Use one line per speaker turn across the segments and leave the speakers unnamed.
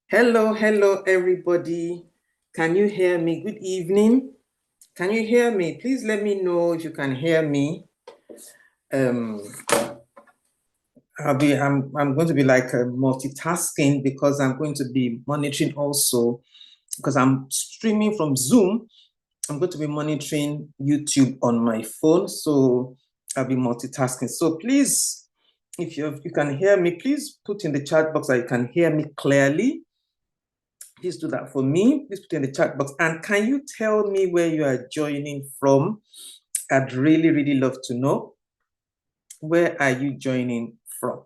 Hello, hello, everybody. Can you hear me? Good evening. Can you hear me? Please let me know if you can hear me. I'm going to be like multitasking because I'm going to be monitoring also because I'm streaming from Zoom. I'm going to be monitoring YouTube on my phone, so I'll be multitasking. So please, if you can hear me, please put in the chat box that you can hear me clearly. Please do that for me. Please put in the chat box. And can you tell me where you are joining from? I'd really, really love to know. Where are you joining from?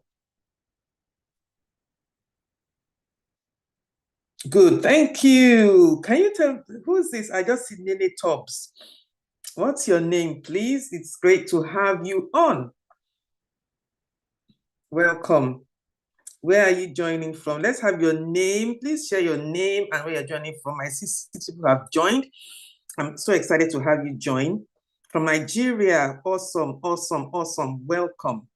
Good, thank you. Can you tell who's this? I just see Nene Tops. What's your name, please? It's great to have you on. Welcome. Where are you joining from? Let's have your name. Please share your name and where you're joining from. I see 6 people have joined. I'm so excited to have you join. From Nigeria, awesome, awesome, awesome. Welcome.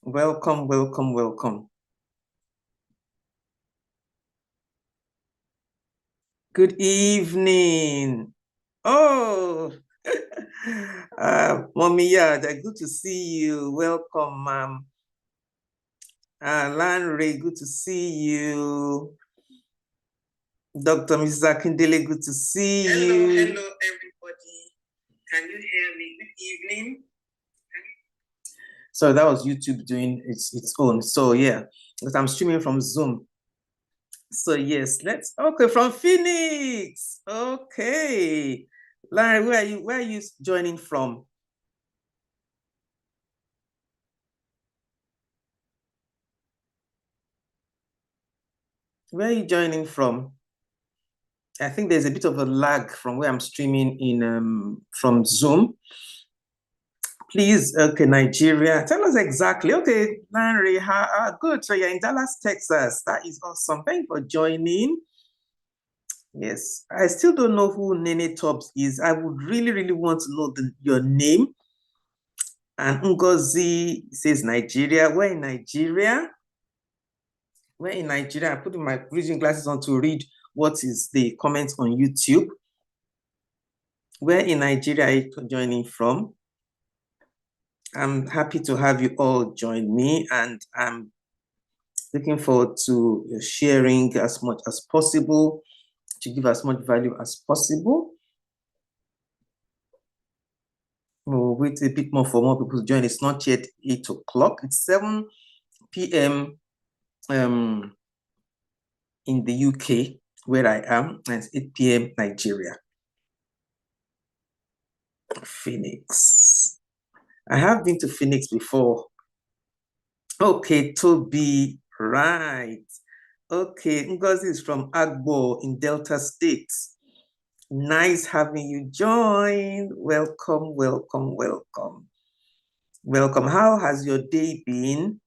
Welcome, welcome, welcome. Good evening. Oh, Mommy, yeah, good to see you. Welcome, ma'am. Lanre, good to see you. Dr. Mrs. Akindele, good to see you. Hello, everybody. Can you hear me? Good evening. So that was YouTube doing its own. So yeah, because I'm streaming from Zoom. So yes, okay, from Phoenix. Okay. Larry, where are you joining from? Where are you joining from? I think there's a bit of a lag from where I'm streaming in from Zoom. Please, okay, Nigeria. Tell us exactly. Okay, Larry, good. So you're in Dallas, Texas. That is awesome. Thank you for joining. Yes, I still don't know who Nene Tops is. I would really, really want to know your name. And Ngozi says Nigeria. We're in Nigeria. We're in Nigeria. I put my reading glasses on to read what is the comments on YouTube. Where in Nigeria are you joining from? I'm happy to have you all join me, and I'm looking forward to sharing as much as possible, to give as much value as possible. We'll wait a bit more for more people to join. It's not yet 8 o'clock. It's 7 p.m. In the UK, where I am, and it's 8 p.m. Nigeria. Phoenix. I have been to Phoenix before. Okay, Toby, right. Okay, Ngozi is from Agbo in Delta State. Nice having you join. Welcome, welcome, welcome. Welcome. How has your day been?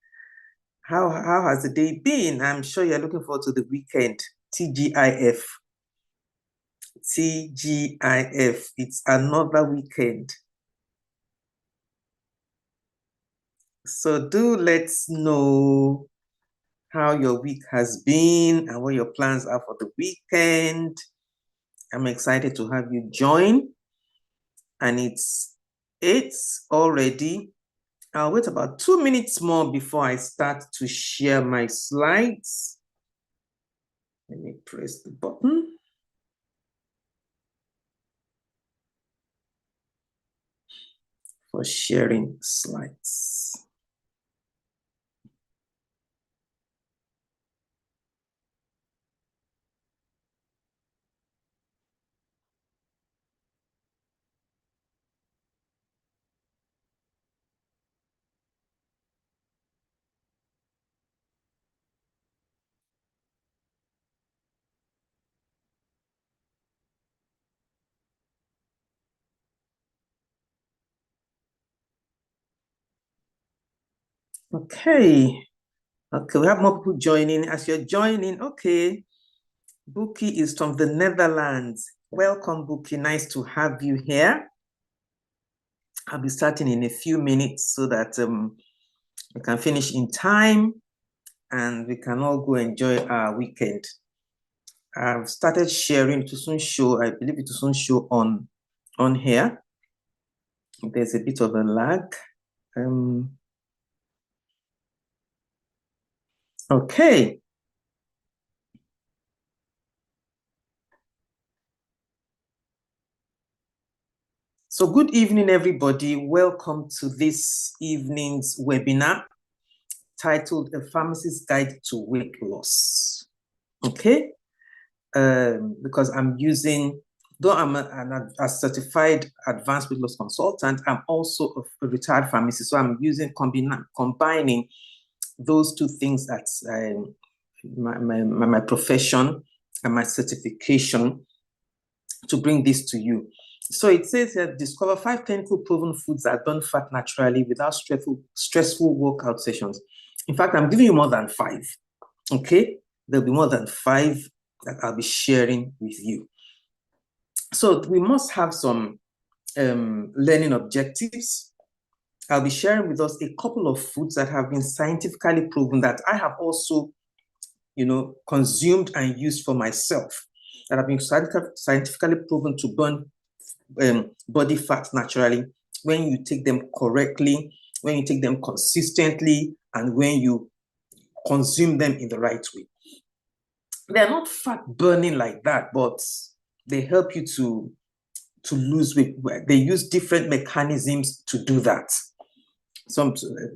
How has the day been? I'm sure you're looking forward to the weekend. TGIF. TGIF. It's another weekend. So do let's know how your week has been and what your plans are for the weekend. I'm excited to have you join. And it's 8 already. I'll wait about 2 minutes more before I start to share my slides. Let me press the button. For sharing slides. Okay. Okay, we have more people joining. As you're joining, okay. Buki is from the Netherlands. Welcome, Buki. Nice to have you here. I'll be starting in a few minutes so that we can finish in time and we can all go enjoy our weekend. I've started sharing. It will soon show. I believe it will soon show on here. There's a bit of a lag. Okay. So good evening, everybody. Welcome to this evening's webinar titled A Pharmacist's Guide to Weight Loss. Okay. Because I'm using, though I'm a certified advanced weight loss consultant, I'm also a retired pharmacist. So I'm using combining those two things at my profession and my certification to bring this to you. So it says here, discover 5 clinical proven foods that burn fat naturally without stressful workout sessions. In fact, I'm giving you more than 5. Okay, there'll be more than 5 that I'll be sharing with you. So we must have some learning objectives. I'll be sharing with us a couple of foods that have been scientifically proven that I have also, consumed and used for myself, that have been scientifically proven to burn body fat naturally when you take them correctly, when you take them consistently, and when you consume them in the right way. They're not fat burning like that, but they help you to lose weight. They use different mechanisms to do that. Some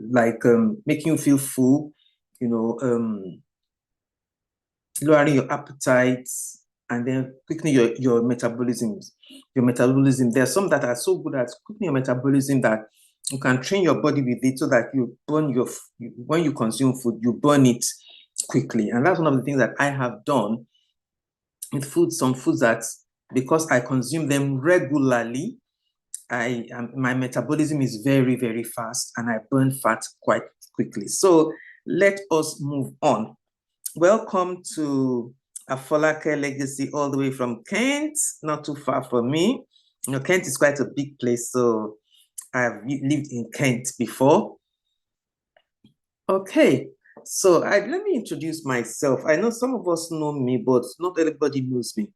like making you feel full, lowering your appetite, and then quickening your metabolism. There are some that are so good at quickening your metabolism that you can train your body with it so that you burn when you consume food, you burn it quickly. And that's one of the things that I have done with food. Some foods that, because I consume them regularly, my metabolism is very, very fast and I burn fat quite quickly. So let us move on. Welcome to Afolake Legacy, all the way from Kent, not too far from me. Kent is quite a big place, so I've lived in Kent before. Okay, so let me introduce myself. I know some of us know me, but not everybody knows me.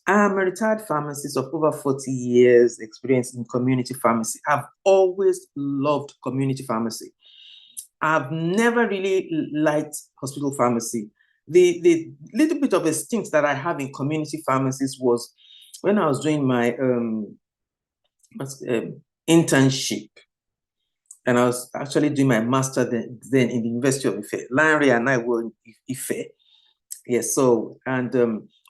I'm a retired pharmacist of over 40 years experience in community pharmacy. I've always loved community pharmacy. I've never really liked hospital pharmacy. The little bit of a stint that I have in community pharmacies was when I was doing my internship, and I was actually doing my master then in the University of Ife. Larry and I were in Ife. Yes, so, and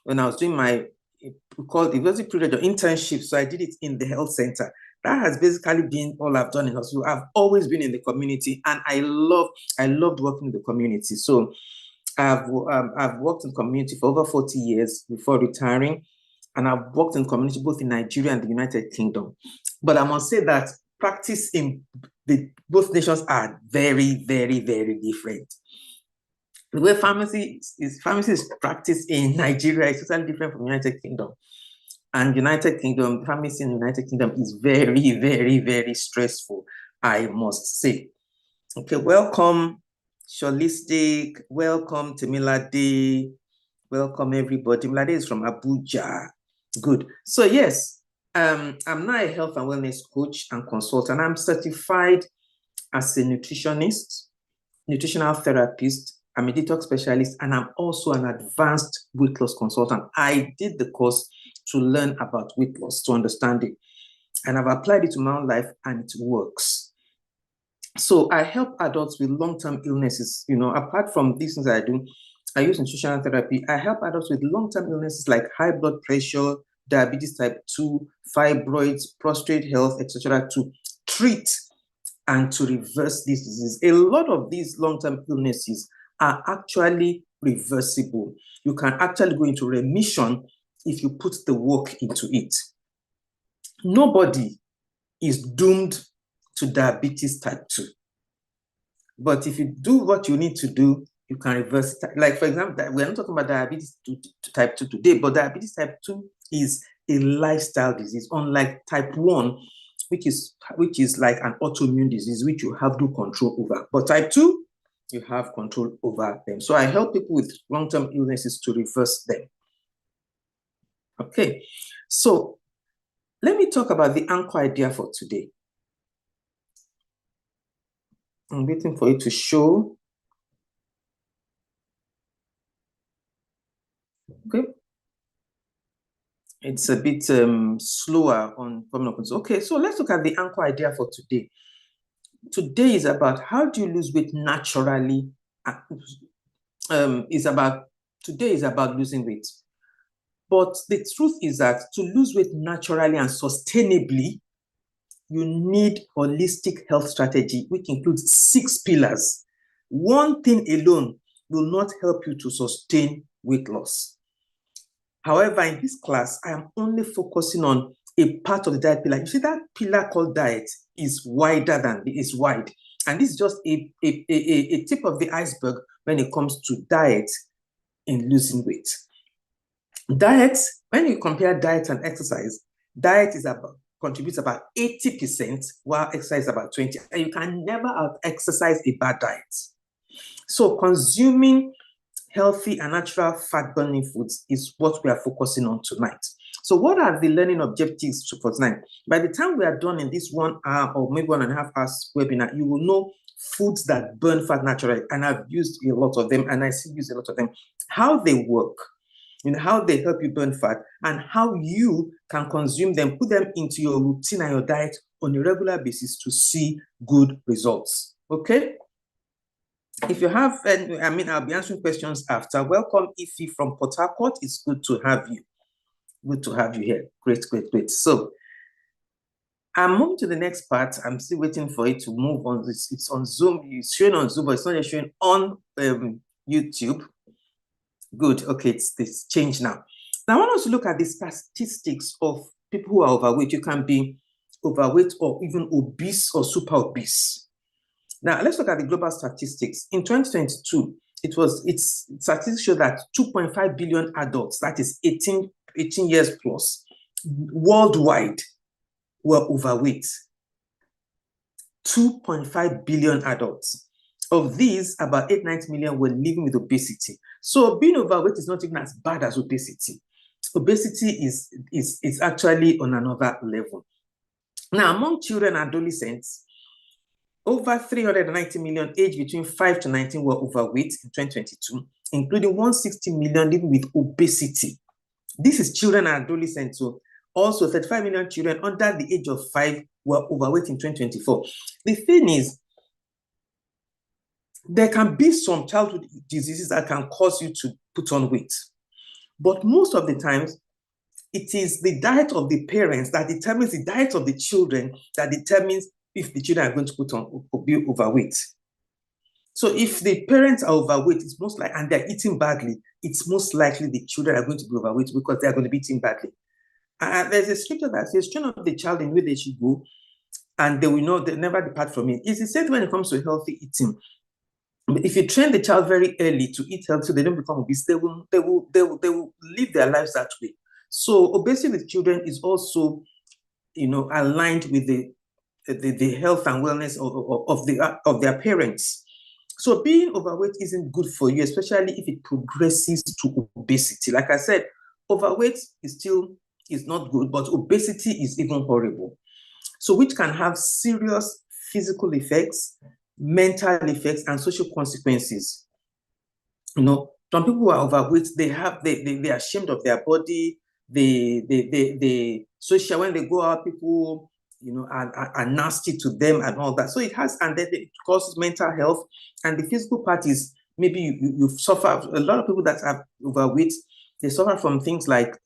when I was doing my, it was a period of internship, so I did it in the health center. That has basically been all I've done in hospital. I've always been in the community, and I loved working in the community. So I've worked in community for over 40 years before retiring, and I've worked in community both in Nigeria and the United Kingdom. But I must say that practice in both nations are very, very, very different. The way pharmacy is practiced in Nigeria is totally different from United Kingdom. And United Kingdom, pharmacy in the United Kingdom is very, very, very stressful, I must say. Okay, welcome, Sholistic. Welcome, Temilade. Welcome, everybody. Temilade is from Abuja. Good. So, yes, I'm now a health and wellness coach and consultant. I'm certified as a nutritionist, nutritional therapist. I'm a detox specialist, and I'm also an advanced weight loss consultant. I did the course to learn about weight loss, to understand it. And I've applied it to my own life, and it works. So I help adults with long-term illnesses. Apart from these things that I do, I use nutritional therapy. I help adults with long-term illnesses like high blood pressure, diabetes type 2, fibroids, prostate health, etc., to treat and to reverse these diseases. A lot of these long-term illnesses are actually reversible. You can actually go into remission if you put the work into it. Nobody is doomed to diabetes type 2. But if you do what you need to do, you can reverse it. Like, for example, we're not talking about diabetes type 2 today, but diabetes type 2 is a lifestyle disease, unlike type 1, which is like an autoimmune disease, which you have no control over. But type 2, you have control over them. So I help people with long-term illnesses to reverse them. Okay, so let me talk about the anchor idea for today. I'm waiting for it to show. Okay. It's a bit slower on coming up. Okay, so let's look at the anchor idea for today. Today is about how do you lose weight naturally. Today is about losing weight. But the truth is that to lose weight naturally and sustainably, you need holistic health strategy, which includes 6 pillars. One thing alone will not help you to sustain weight loss. However, in this class, I am only focusing on a part of the diet pillar. You see that pillar called diet is wide. And this is just a tip of the iceberg when it comes to diet in losing weight. Diet, when you compare diet and exercise, diet contributes about 80%, while exercise is about 20%. And you can never out-exercise a bad diet. So consuming healthy and natural fat-burning foods is what we are focusing on tonight. So what are the learning objectives for tonight? By the time we are done in this 1 hour or maybe 1.5 hours webinar, you will know foods that burn fat naturally. And I've used a lot of them, and I still use a lot of them. How they work, how they help you burn fat, and how you can consume them, put them into your routine and your diet on a regular basis to see good results. Okay? If you have, I'll be answering questions after. Welcome, Ify from Port Harcourt. It's good to have you. Good to have you here. Great, great, great. So I'm moving to the next part. I'm still waiting for it to move on. It's on Zoom. It's showing on Zoom, but it's not just showing on YouTube. Good. Okay, it's changed now. Now I want us to look at the statistics of people who are overweight. You can be overweight or even obese or super obese. Now let's look at the global statistics. In 2022, its statistics show that 2.5 billion adults, that is 18 years plus, worldwide were overweight. 2.5 billion adults. Of these, about 8-9 million were living with obesity. So being overweight is not even as bad as obesity. Obesity is actually on another level. Now, among children and adolescents, over 390 million aged between 5 to 19 were overweight in 2022, including 160 million living with obesity. This is children and adolescents. So also 35 million children under the age of 5 were overweight in 2024. The thing is, there can be some childhood diseases that can cause you to put on weight. But most of the times, it is the diet of the parents that determines the diet of the children that determines if the children are going to be overweight. So if the parents are overweight, it's most likely, and they're eating badly, it's most likely the children are going to be overweight because they're going to be eating badly. There's a scripture that says, train up the child in where they should go, and they will know they never depart from it. It's the same when it comes to healthy eating. If you train the child very early to eat healthy so they don't become obese, they will live their lives that way. So obesity with children is also, aligned with the health and wellness of their parents. So being overweight isn't good for you, especially if it progresses to obesity. Like I said, overweight is not good, but obesity is even horrible. So which can have serious physical effects, mental effects, and social consequences. Some people who are overweight, they are ashamed of their body. They social, when they go out, people are nasty to them and all that. So it causes mental health, and the physical part is maybe you suffer. A lot of people that are overweight, they suffer from things like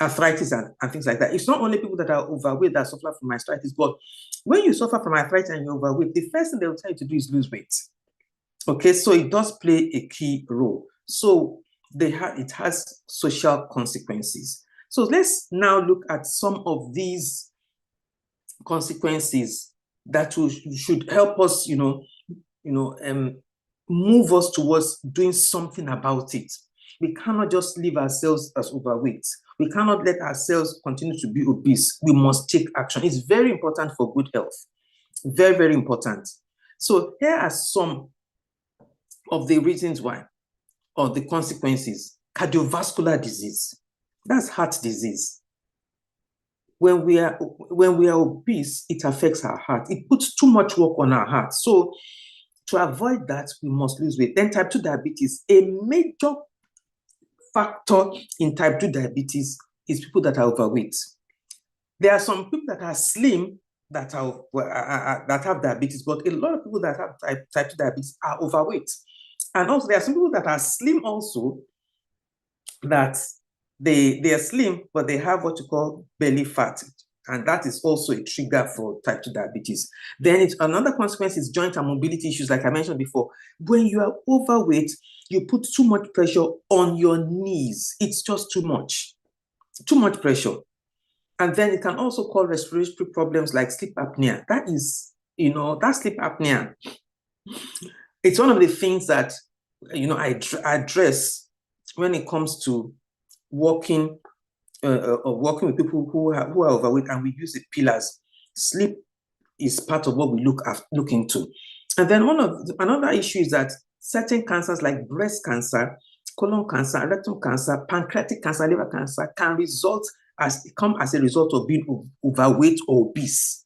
arthritis and things like that. It's not only people that are overweight that suffer from arthritis, but when you suffer from arthritis and you're overweight, the first thing they will tell you to do is lose weight. Okay, so it does play a key role. So it has social consequences. So let's now look at some of these consequences that should help us, move us towards doing something about it. We cannot just leave ourselves as overweight. We cannot let ourselves continue to be obese. We must take action. It's very important for good health. Very, very important. So here are some of the reasons why, or the consequences. Cardiovascular disease, that's heart disease. When we are obese, it affects our heart. It puts too much work on our heart. So to avoid that, we must lose weight. Then type 2 diabetes, a major factor in type 2 diabetes is people that are overweight. There are some people that are slim that have diabetes, but a lot of people that have type 2 diabetes are overweight. And also there are some people that are slim also, that they are slim, but they have what you call belly fat. And that is also a trigger for type 2 diabetes. Then another consequence is joint and mobility issues, like I mentioned before. When you are overweight, you put too much pressure on your knees. It's just too much pressure. And then it can also cause respiratory problems like sleep apnea. That is, that sleep apnea. It's one of the things that, I address when it comes to working with people who are overweight, and we use the pillars. Sleep is part of what we look into. And then another issue is that certain cancers like breast cancer, colon cancer, rectal cancer, pancreatic cancer, liver cancer can come as a result of being overweight or obese.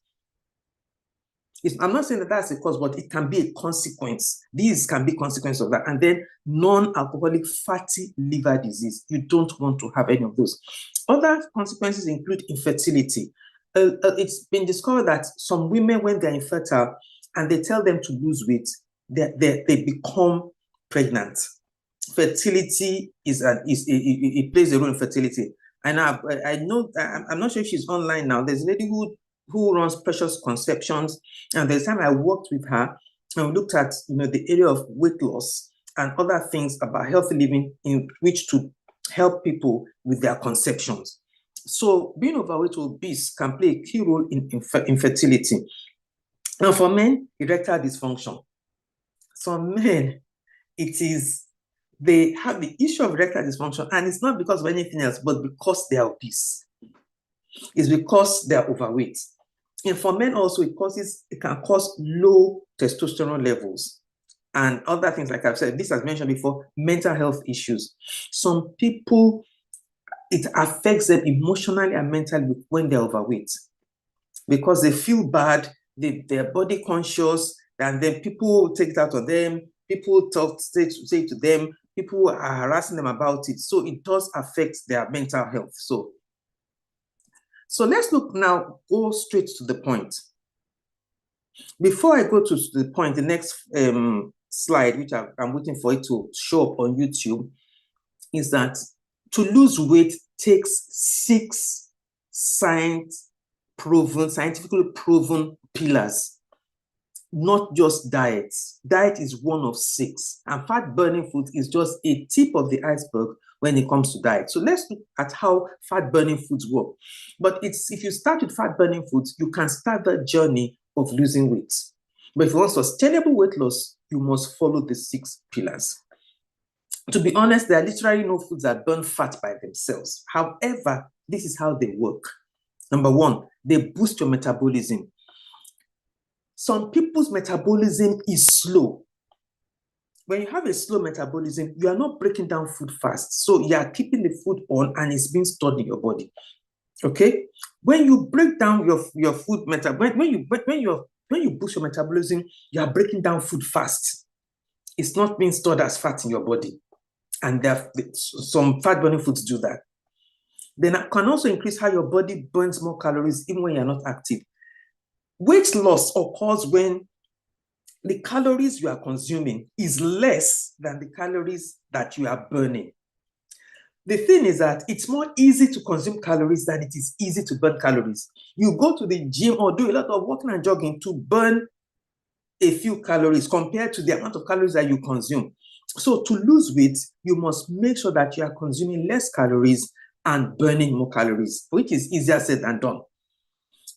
I'm not saying that that's a cause, but it can be a consequence. These can be consequences of that. And then non-alcoholic fatty liver disease. You don't want to have any of those. Other consequences include infertility. It's been discovered that some women, when they're infertile and they tell them to lose weight, they become pregnant. Fertility it plays a role in fertility. And I know, I'm not sure if she's online now. There's a lady who runs Precious Conceptions, and there's time I worked with her and we looked at the area of weight loss and other things about healthy living in which to help people with their conceptions. So being overweight or obese can play a key role in infertility. Now for men, erectile dysfunction. Some men, they have the issue of erectile dysfunction, and it's not because of anything else, but because they are obese. It's because they are overweight. And for men also, it can cause low testosterone levels and other things. Like I've said, this has mentioned before, mental health issues. Some people, it affects them emotionally and mentally when they're overweight because they feel bad, they're body conscious, and then people take it out on them. People say to them, people are harassing them about it. So it does affect their mental health. So let's go straight to the point. Before I go to the point, the next slide, which I'm waiting for it to show up on YouTube, is that to lose weight takes 6 scientifically proven pillars, not just diet. Diet is one of 6, and fat burning foods is just a tip of the iceberg when it comes to diet. So let's look at how fat burning foods work. But if you start with fat burning foods, you can start the journey of losing weight. But if you want sustainable weight loss, you must follow the 6 pillars. To be honest, there are literally no foods that burn fat by themselves. However, this is how they work. Number 1, they boost your metabolism. Some people's metabolism is slow. When you have a slow metabolism, you are not breaking down food fast. So you are keeping the food on and it's being stored in your body. Okay? When you break down your food when you boost your metabolism, you are breaking down food fast. It's not being stored as fat in your body. And some fat burning foods do that. Then it can also increase how your body burns more calories even when you're not active. Weight loss occurs when the calories you are consuming is less than the calories that you are burning. The thing is that it's more easy to consume calories than it is easy to burn calories. You go to the gym or do a lot of walking and jogging to burn a few calories compared to the amount of calories that you consume. So to lose weight, you must make sure that you are consuming less calories and burning more calories, which is easier said than done.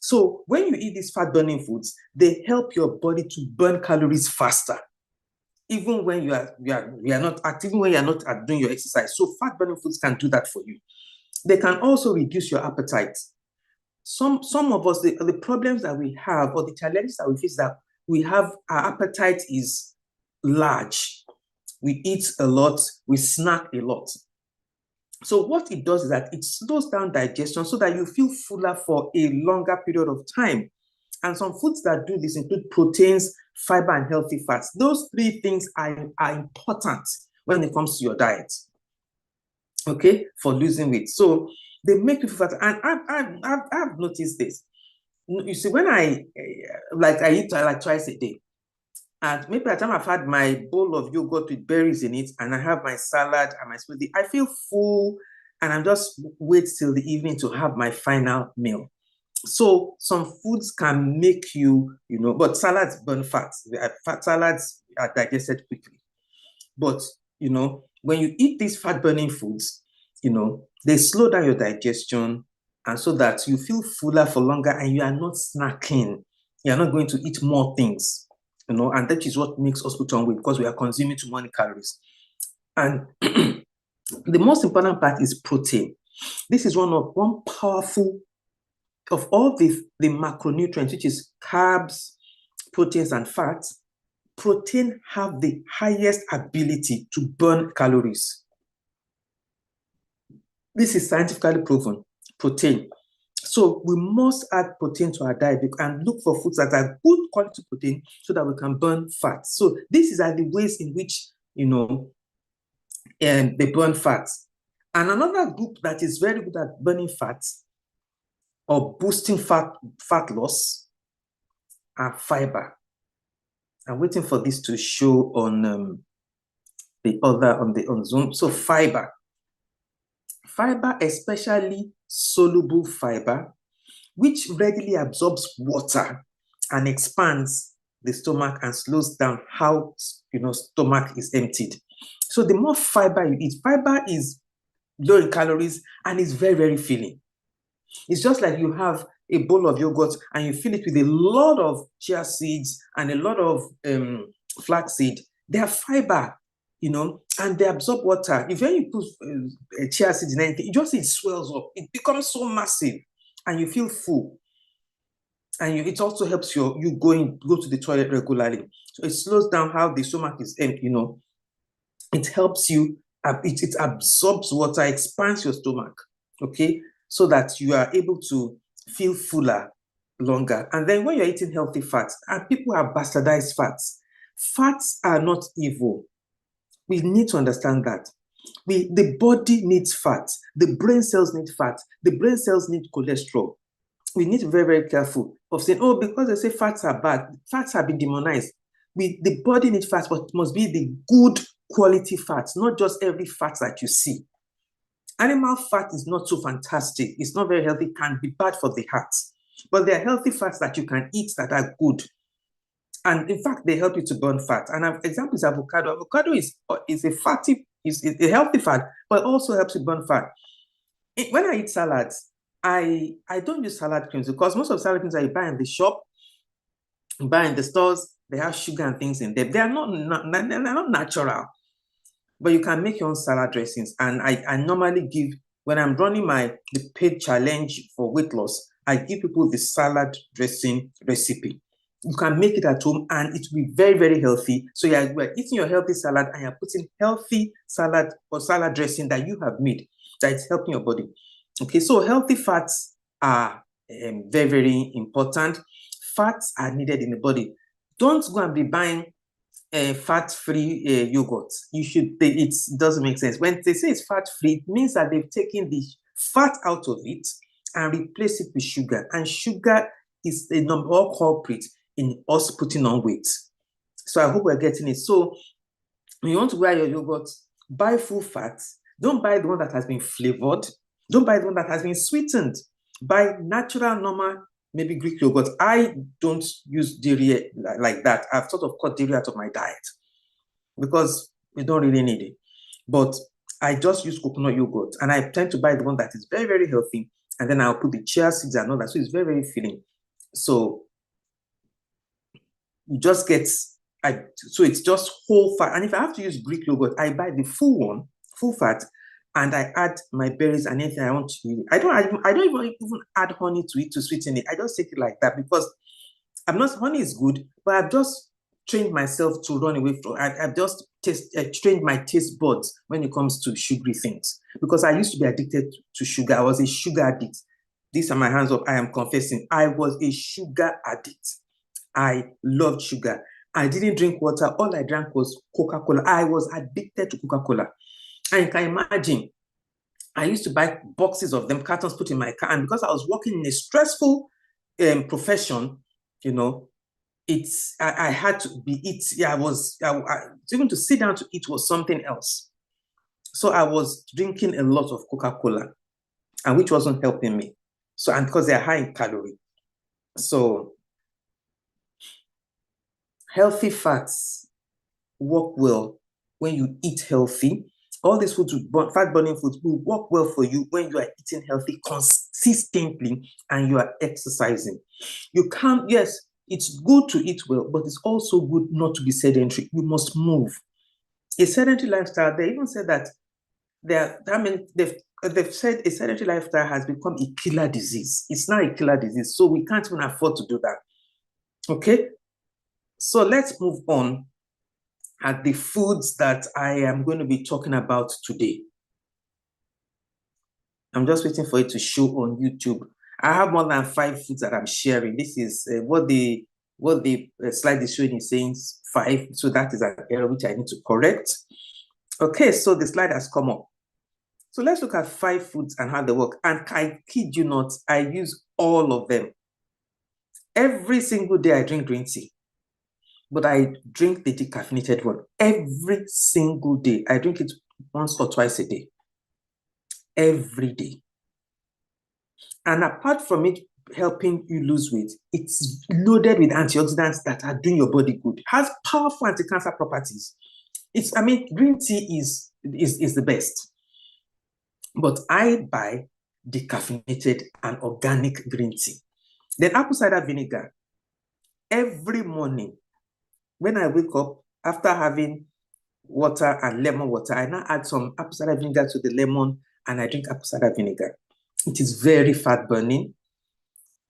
So when you eat these fat burning foods, they help your body to burn calories faster, even when you are not active, even when you're not doing your exercise. So fat burning foods can do that for you. They can also reduce your appetite. Some of us, the problems that we have or the challenges that we face, that our appetite is large. We eat a lot, we snack a lot. So what it does is that it slows down digestion so that you feel fuller for a longer period of time. And some foods that do this include proteins, fiber, and healthy fats. Those three things are important when it comes to your diet, okay, for losing weight. So they make you feel fat. And I've noticed this. You see, when I eat like twice a day, and maybe by the time I've had my bowl of yogurt with berries in it, and I have my salad and my smoothie, I feel full, and I'm just wait till the evening to have my final meal. So some foods can make you, but salads burn fat. Salads are digested quickly. But, when you eat these fat burning foods, they slow down your digestion, and so that you feel fuller for longer and you are not snacking. You're not going to eat more things, and that is what makes us put on weight, because we are consuming too many calories. And the most important part is protein. This is one powerful of all the macronutrients, which is carbs, proteins, and fats. Protein have the highest ability to burn calories. This is scientifically proven. Protein. So we must add protein to our diet and look for foods that are good quality protein so that we can burn fat. So these are the ways in which, they burn fats. And another group that is very good at burning fats or boosting fat loss are fiber. I'm waiting for this to show on on Zoom. So fiber, especially soluble fiber, which readily absorbs water and expands the stomach and slows down how stomach is emptied. So the more fiber you eat, fiber is low in calories and is very, very filling. It's just like you have a bowl of yogurt and you fill it with a lot of chia seeds and a lot of flaxseed. They are fiber, and they absorb water. If you put chia seeds in anything, it swells up. It becomes so massive and you feel full. And it also helps you go to the toilet regularly. So it slows down how the stomach is empty, It helps you, it absorbs water, expands your stomach, okay? So that you are able to feel fuller longer. And then when you're eating healthy fats, and people have bastardized fats are not evil. We need to understand that. The body needs fat. The brain cells need fat. The brain cells need cholesterol. We need to be very, very careful of saying, oh, because they say fats are bad, fats have been demonized. The body needs fats, but it must be the good quality fats, not just every fat that you see. Animal fat is not so fantastic. It's not very healthy. It can be bad for the heart. But there are healthy fats that you can eat that are good. And in fact, they help you to burn fat. And an example is avocado. Avocado is a healthy fat, but also helps you burn fat. When I eat salads, I don't use salad creams, because most of the salad creams that you buy in the shop, you buy in the stores, they have sugar and things in them. They're not natural. But you can make your own salad dressings. And I normally give, when I'm running the paid challenge for weight loss, I give people the salad dressing recipe. You can make it at home and it will be very, very healthy. So you're eating your healthy salad and you're putting healthy salad or salad dressing that you have made that is helping your body. Okay, so healthy fats are very, very important. Fats are needed in the body. Don't go and be buying fat-free yogurt. It doesn't make sense. When they say it's fat-free, it means that they've taken the fat out of it and replaced it with sugar. And sugar is the number one culprit in us putting on weight. So I hope we're getting it. So when you want to buy your yogurt, buy full fat. Don't buy the one that has been flavored. Don't buy the one that has been sweetened. Buy natural, normal, maybe Greek yogurt. I don't use dairy like that. I've sort of cut dairy out of my diet because we don't really need it. But I just use coconut yogurt, and I tend to buy the one that is very, very healthy. And then I'll put the chia seeds and all that. So it's very, very filling. So you just get, so it's just whole fat. And if I have to use Greek yogurt, I buy the full one, full fat, and I add my berries and anything I want to use. I don't even add honey to it to sweeten it. I just take it like that because Honey is good, but I've just trained myself to run away from. I've just trained my taste buds when it comes to sugary things, because I used to be addicted to sugar. I was a sugar addict. These are my hands up. I am confessing. I was a sugar addict. I loved sugar. I didn't drink water. All I drank was Coca-Cola. I was addicted to Coca-Cola. And you can imagine, I used to buy boxes of them, cartons, put in my car. And because I was working in a stressful profession, you know, I had to be eat. Yeah, even to sit down to eat was something else. So I was drinking a lot of Coca-Cola, and which wasn't helping me. So, and because they're high in calorie. So healthy fats work well when you eat healthy. All these foods, fat burning foods, will work well for you when you are eating healthy consistently and you are exercising. You can't, yes, it's good to eat well, but it's also good not to be sedentary. You must move. A sedentary lifestyle, they even said that they've said a sedentary lifestyle has become a killer disease. It's not a killer disease, so we can't even afford to do that. Okay, so let's move on at the foods that I am going to be talking about today. I'm just waiting for it to show on YouTube. I have more than 5 foods that I'm sharing. This is what the slide is showing is saying 5, so that is an error which I need to correct. Okay, so the slide has come up. So let's look at 5 foods and how they work. And I kid you not, I use all of them. Every single day I drink green tea, but I drink the decaffeinated one every single day. I drink it once or twice a day, every day. And apart from it helping you lose weight, it's loaded with antioxidants that are doing your body good. It has powerful anti-cancer properties. Green tea is the best. But I buy decaffeinated and organic green tea. Then apple cider vinegar. Every morning, when I wake up, after having water and lemon water, I now add some apple cider vinegar to the lemon and I drink apple cider vinegar. It is very fat burning,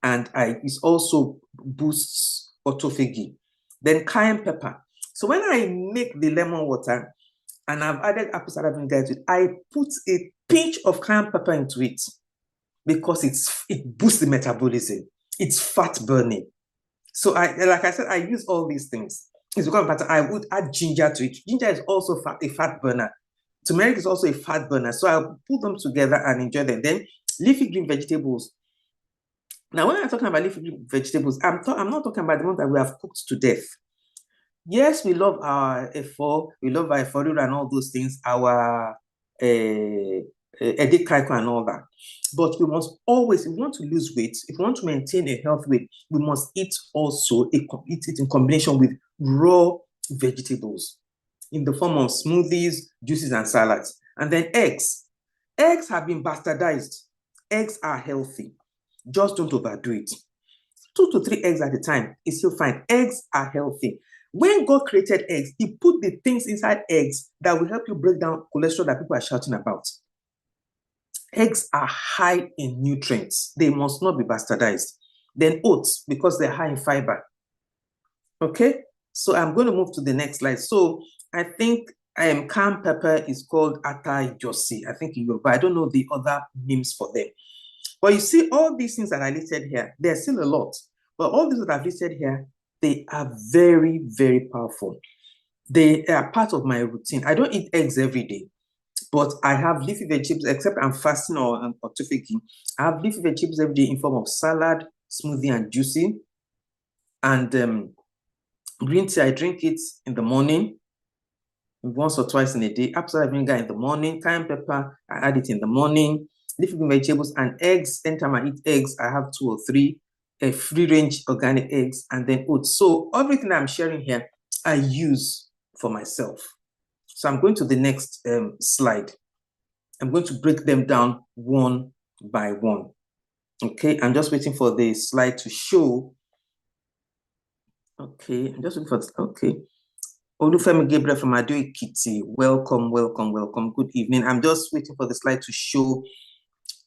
and it also boosts autophagy. Then cayenne pepper. So when I make the lemon water and I've added apple cider vinegar to it, I put a pinch of cayenne pepper into it because it boosts the metabolism. It's fat burning. So like I said, I use all these things. It's become better. I would add ginger to it. Ginger is also a fat burner. Turmeric is also a fat burner. So I'll put them together and enjoy them. Then leafy green vegetables. Now, when I'm talking about leafy green vegetables, I'm not talking about the ones that we have cooked to death. Yes, we love our efo, we love our efo and all those things, our edikaiko and all that. But we must always, if we want to lose weight, if we want to maintain a healthy weight, we must eat it in combination with raw vegetables in the form of smoothies, juices, and salads. And then eggs. Eggs have been bastardized. Eggs are healthy. Just don't overdo it. 2 to 3 eggs at a time is still fine. Eggs are healthy. When God created eggs, he put the things inside eggs that will help you break down cholesterol that people are shouting about. Eggs are high in nutrients. They must not be bastardized. Then oats, because they're high in fiber. Okay, so I'm going to move to the next slide. So I think cayenne pepper is called ata ijosi, I think in Yoruba. I don't know the other names for them. But you see, all these things that I listed here, there's still a lot. But all these that I've listed here, they are very, very powerful. They are part of my routine. I don't eat eggs every day, but I have leafy vegetables, except I'm fasting or autophagy. I have leafy vegetables every day in form of salad, smoothie, and juicy. And green tea, I drink it in the morning, once or twice in a day. Apple cider vinegar in the morning. Cayenne pepper, I add it in the morning. Leafy vegetables and eggs. Anytime I eat eggs, I have 2 or 3 free-range organic eggs, and then oats. So everything I'm sharing here, I use for myself. So I'm going to the next slide. I'm going to break them down one by one. Okay, I'm just waiting for the slide to show. Okay, I'm just waiting for, okay. Olufemi Gabriel from Ado Ekiti, welcome, welcome, welcome. Good evening. I'm just waiting for the slide to show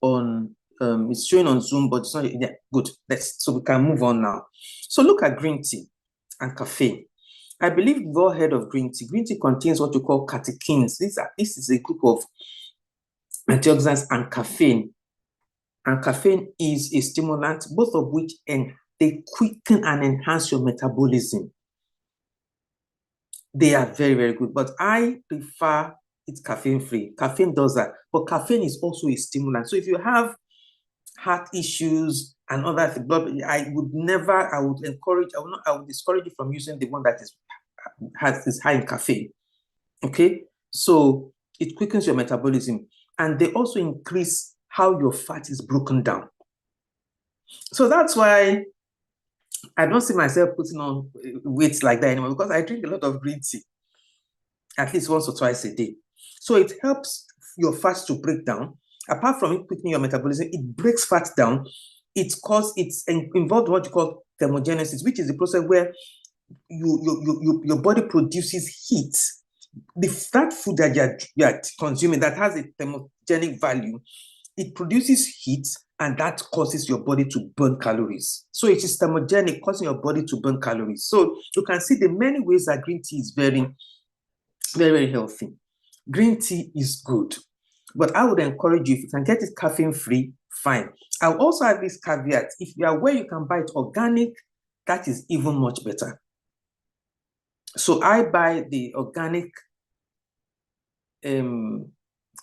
on, it's showing on Zoom, but it's not, yeah, good. So we can move on now. So look at green tea and caffeine. I believe you've all heard of green tea. Green tea contains what you call catechins. This is a group of antioxidants and caffeine. And caffeine is a stimulant, both of which they quicken and enhance your metabolism. They are very, very good, but I prefer it caffeine-free. Caffeine does that, but caffeine is also a stimulant. So if you have heart issues and other things, I would discourage you from using the one that is high in caffeine. Okay, so it quickens your metabolism, and they also increase how your fat is broken down. So that's why I don't see myself putting on weight like that anymore, because I drink a lot of green tea, at least once or twice a day. So it helps your fats to break down. Apart from it quickening your metabolism, it breaks fat down. It's involved in what you call thermogenesis, which is the process where your body produces heat. That food that you're consuming that has a thermogenic value, it produces heat, and that causes your body to burn calories. So it is thermogenic, causing your body to burn calories. So you can see the many ways that green tea is very, very, very healthy. Green tea is good, but I would encourage you, if you can get it caffeine-free, fine. I'll also have this caveat: if you are where you can buy it organic, that is even much better. So I buy the organic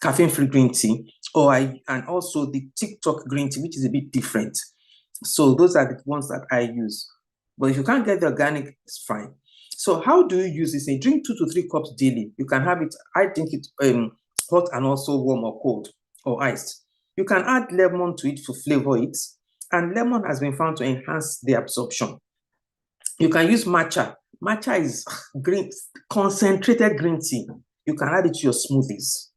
caffeine-free green tea, and also the TikTok green tea, which is a bit different. So those are the ones that I use. But if you can't get the organic, it's fine. So how do you use this? You drink 2 to 3 cups daily. You can have it, I drink it hot and also warm or cold or iced. You can add lemon to it to flavor it. And lemon has been found to enhance the absorption. You can use matcha. Matcha is concentrated green tea. You can add it to your smoothies.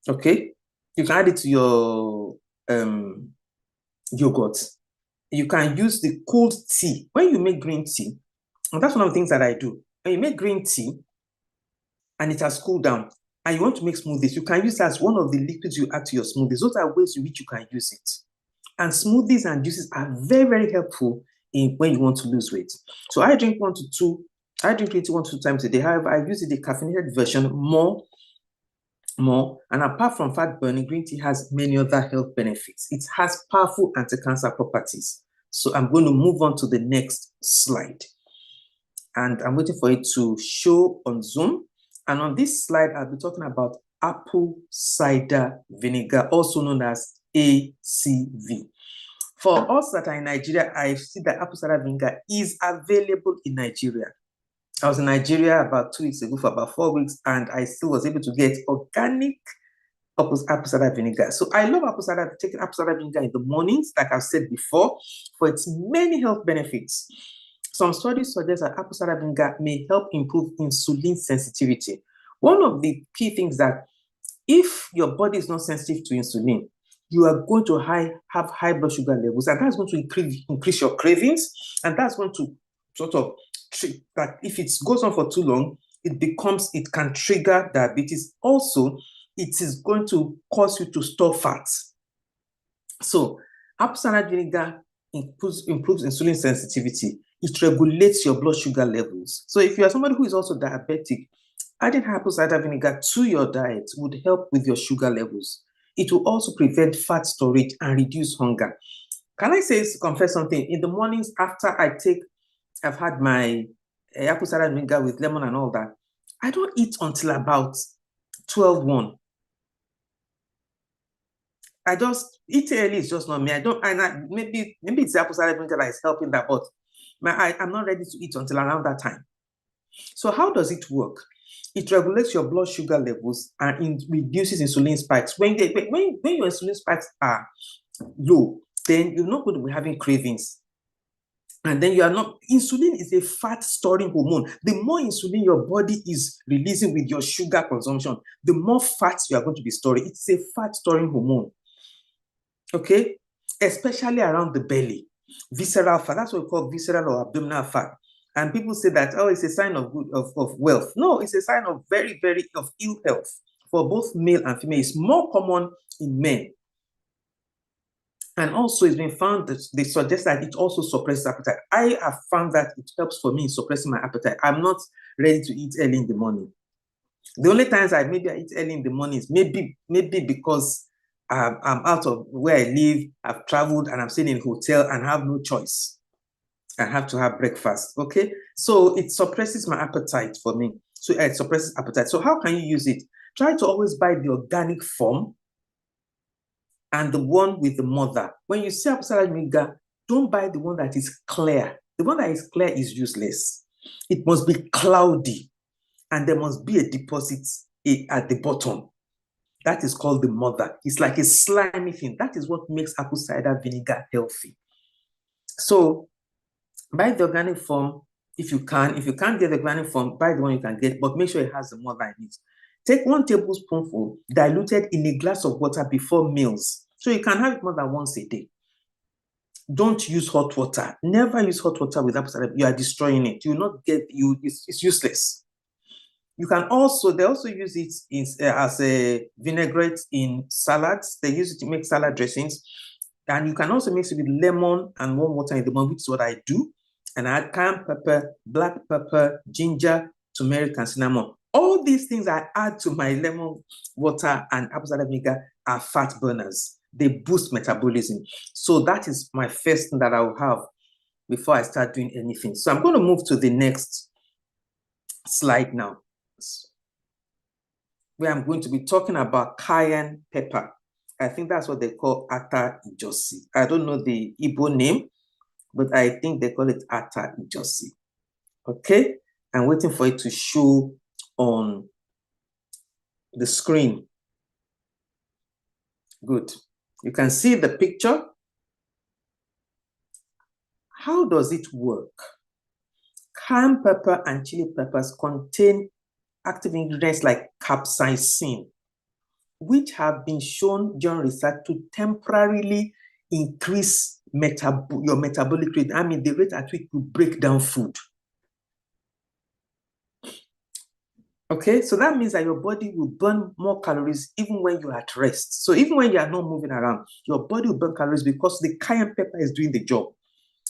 Okay? You can add it to your yogurt. You can use the cold tea. When you make green tea, and that's one of the things that I do. When you make green tea and it has cooled down and you want to make smoothies, you can use that as one of the liquids you add to your smoothies. Those are ways in which you can use it. And smoothies and juices are very, very helpful when you want to lose weight. So I drink green tea 1 to 2 times a day. However, I use the caffeinated version more. And apart from fat burning, green tea has many other health benefits. It has powerful anti-cancer properties. So I'm going to move on to the next slide. And I'm waiting for it to show on Zoom. And on this slide, I'll be talking about apple cider vinegar, also known as ACV. For us that are in Nigeria, I see that apple cider vinegar is available in Nigeria. I was in Nigeria about 2 weeks ago for about 4 weeks, and I still was able to get organic apple cider vinegar. So I love taking apple cider vinegar in the mornings, like I've said before, for its many health benefits. Some studies suggest that apple cider vinegar may help improve insulin sensitivity. One of the key things that if your body is not sensitive to insulin, you are going to have high blood sugar levels, and that's going to increase your cravings, and that's going to sort of that if it goes on for too long, it can trigger diabetes. Also, it is going to cause you to store fat. So apple cider vinegar improves insulin sensitivity. It regulates your blood sugar levels. So if you are somebody who is also diabetic, adding apple cider vinegar to your diet would help with your sugar levels. It will also prevent fat storage and reduce hunger. Can I confess something? In the mornings after I've had my apple cider vinegar with lemon and all that, I don't eat until about 12:1. I just eat early. It's just not me. Maybe it's the apple cider vinegar that is helping that, but I'm not ready to eat until around that time. So how does it work? It regulates your blood sugar levels and it reduces insulin spikes. When your insulin spikes are low, then you're not going to be having cravings. And then insulin is a fat storing hormone. The more insulin your body is releasing with your sugar consumption, the more fats you are going to be storing. It's a fat storing hormone. Okay? Especially around the belly. Visceral fat, that's what we call visceral or abdominal fat. And people say that, it's a sign of wealth. No, it's a sign of very, very ill health for both male and female. It's more common in men. And also, it's been found that they suggest that it also suppresses appetite. I have found that it helps for me in suppressing my appetite. I'm not ready to eat early in the morning. The only times I eat early in the morning is maybe because I'm out of where I live, I've traveled, and I'm staying in a hotel and have no choice. I have to have breakfast. Okay, so it suppresses my appetite for me. So it suppresses appetite. So how can you use it? Try to always buy the organic form and the one with the mother. When you see apple cider vinegar, don't buy the one that is clear. The one that is clear is useless. It must be cloudy, and there must be a deposit at the bottom. That is called the mother. It's like a slimy thing. That is what makes apple cider vinegar healthy. So buy the organic form if you can. If you can't get the organic form, buy the one you can get, but make sure it has the mother in it. Take 1 tablespoonful diluted in a glass of water before meals. So you can have it more than once a day. Don't use hot water. Never use hot water with apple cider. You are destroying it. You will not get you. It's useless. You can also, they also use it as a vinaigrette in salads. They use it to make salad dressings. And you can also mix it with lemon and warm water in the morning, which is what I do. And I add cayenne pepper, black pepper, ginger, turmeric, and cinnamon. All these things I add to my lemon water and apple cider vinegar are fat burners. They boost metabolism. So that is my first thing that I will have before I start doing anything. So I'm going to move to the next slide now, where I'm going to be talking about cayenne pepper. I think that's what they call ata ijosi. I don't know the Igbo name, but I think they call it ata ijosi. Okay, I'm waiting for it to show on the screen. Good. You can see the picture. How does it work? Cayenne pepper and chili peppers contain active ingredients like capsaicin, which have been shown during research to temporarily increase your metabolic rate. I mean, the rate at which you break down food. Okay, so that means that your body will burn more calories even when you're at rest. So even when you are not moving around, your body will burn calories because the cayenne pepper is doing the job.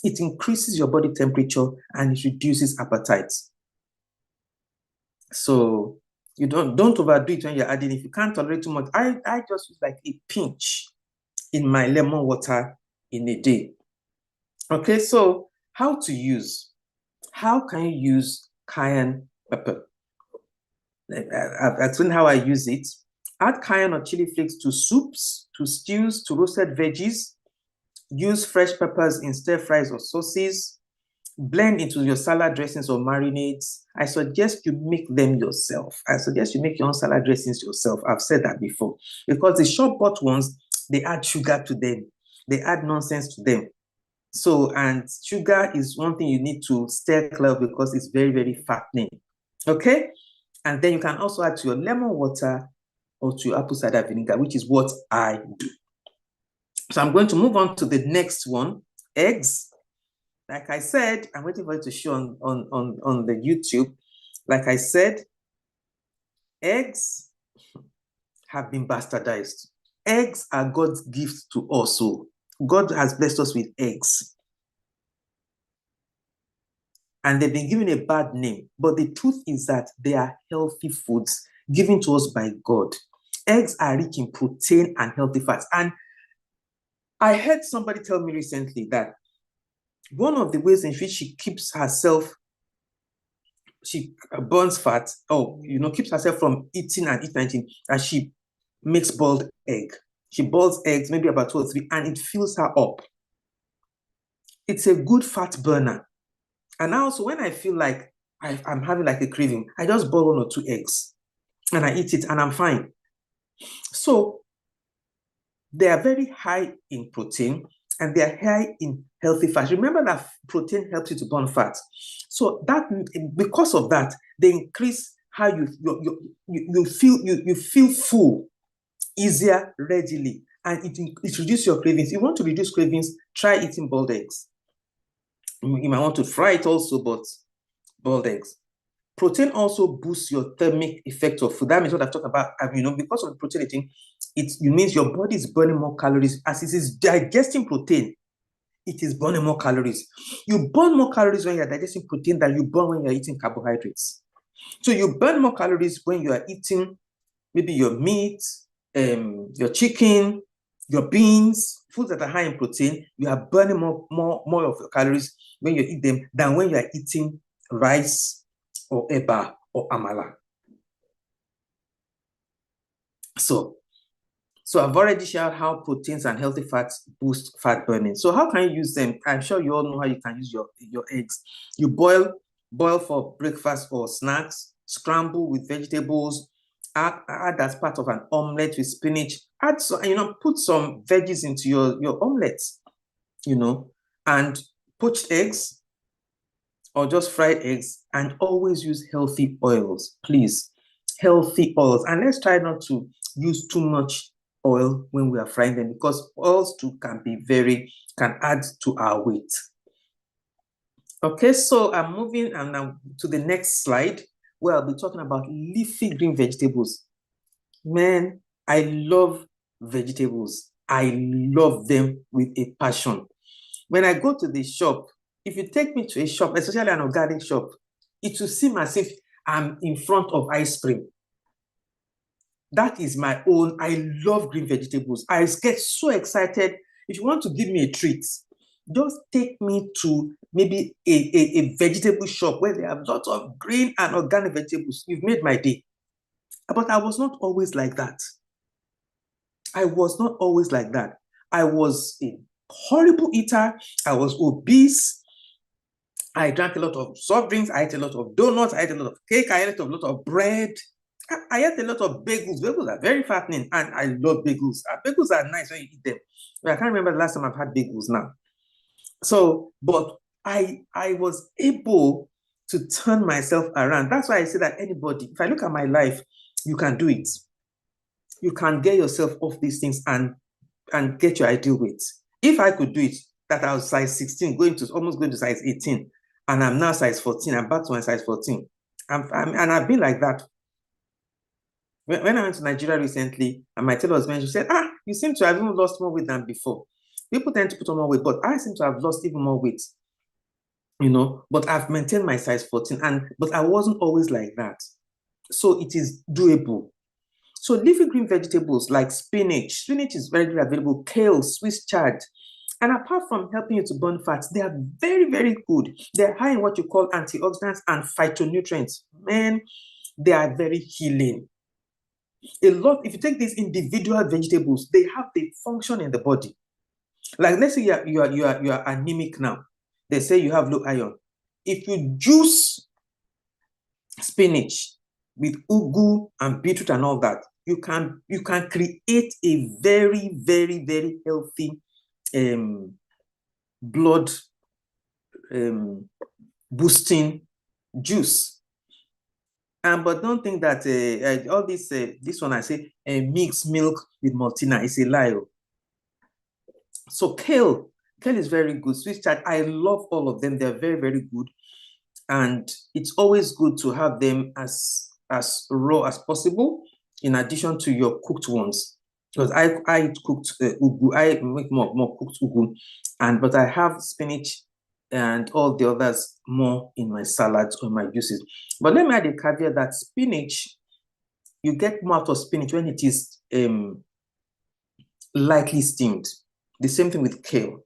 It increases your body temperature and it reduces appetite. So you don't overdo it when you're adding. If you can't tolerate too much, I just use like a pinch in my lemon water in a day. Okay, so how to use? How can you use cayenne pepper? I've explained how I use it. Add cayenne or chili flakes to soups, to stews, to roasted veggies. Use fresh peppers in stir fries or sauces. Blend into your salad dressings or marinades. I suggest you make them yourself. I suggest you make your own salad dressings yourself. I've said that before. Because the shop-bought ones, they add sugar to them. They add nonsense to them. So, and sugar is one thing you need to steer clear of because it's very, very fattening. Okay? And then you can also add to your lemon water or to your apple cider vinegar, which is what I do. So I'm going to move on to the next one, eggs. Like I said, I'm waiting for it to show on the YouTube. Like I said, eggs have been bastardized. Eggs are God's gift to us. So God has blessed us with eggs. And they've been given a bad name. But the truth is that they are healthy foods given to us by God. Eggs are rich in protein and healthy fats. And I heard somebody tell me recently that one of the ways in which she keeps herself, she burns fat, keeps herself from eating and eating, that she makes boiled egg. She boils eggs, maybe about 2 or 3, and it fills her up. It's a good fat burner. And also, when I feel like I'm having like a craving, I just boil 1 or 2 eggs and I eat it and I'm fine. So they are very high in protein and they are high in healthy fats. Remember that protein helps you to burn fat. So that, because of that, they increase how you feel full easier, readily, and it reduces your cravings. If you want to reduce cravings, try eating boiled eggs. You might want to fry it also, but boiled eggs. Protein also boosts your thermic effect of food. That means what I've talked about, because of the protein eating, it means your body is burning more calories. As it is digesting protein, it is burning more calories. You burn more calories when you're digesting protein than you burn when you're eating carbohydrates. So you burn more calories when you are eating maybe your meat, your chicken, your beans, foods that are high in protein. You are burning more of your calories when you eat them than when you are eating rice or eba or amala. So I've already shared how proteins and healthy fats boost fat burning. So how can you use them? I'm sure you all know how you can use your eggs. You boil for breakfast or snacks, scramble with vegetables, add as part of an omelette with spinach. Add some, put some veggies into your omelette, and poached eggs or just fried eggs, and always use healthy oils, please. Healthy oils. And let's try not to use too much oil when we are frying them, because oils too can add to our weight. Okay, so I'm moving now to the next slide, where I'll be talking about leafy green vegetables. Man, I love vegetables. I love them with a passion. When I go to the shop, if you take me to a shop, especially an organic shop, it will seem as if I'm in front of ice cream. That is my own. I love green vegetables. I get so excited. If you want to give me a treat, just take me to maybe a vegetable shop where they have lots of green and organic vegetables. You've made my day. But I was not always like that. I was not always like that. I was a horrible eater. I was obese. I drank a lot of soft drinks. I ate a lot of donuts. I ate a lot of cake. I ate a lot of bread. I ate a lot of bagels. Bagels are very fattening, and I love bagels. Bagels are nice when you eat them. But I can't remember the last time I've had bagels now. So, but I was able to turn myself around. That's why I say that anybody, if I look at my life, you can do it. You can get yourself off these things and get your ideal weight. If I could do it, that I was size 16, almost going to size 18, and I'm now size 14. I'm back to my size 14. And I've been like that. When I went to Nigeria recently, and my tailor was mentioned, she said, you seem to have even lost more weight than before. People tend to put on more weight, but I seem to have lost even more weight. But I've maintained my size 14, but I wasn't always like that. So it is doable. So leafy green vegetables like spinach is very available, kale, Swiss chard. And apart from helping you to burn fats, they are very, very good. They're high in what you call antioxidants and phytonutrients. Man, they are very healing. If you take these individual vegetables, they have the function in the body. Like, let's say you are anemic now. They say you have low iron. If you juice spinach with ugu and beetroot and all that, you can create a very, very, very healthy blood boosting juice. But don't think that all this one I say mixed milk with maltina is a lie. So kale is very good. Swiss chard, I love all of them. They're very, very good, and it's always good to have them as raw as possible, in addition to your cooked ones. Because I eat cooked ugu. I make more cooked ugu, but I have spinach and all the others more in my salads or my juices. But let me add a caveat that spinach, you get more out of spinach when it is lightly steamed. The same thing with kale.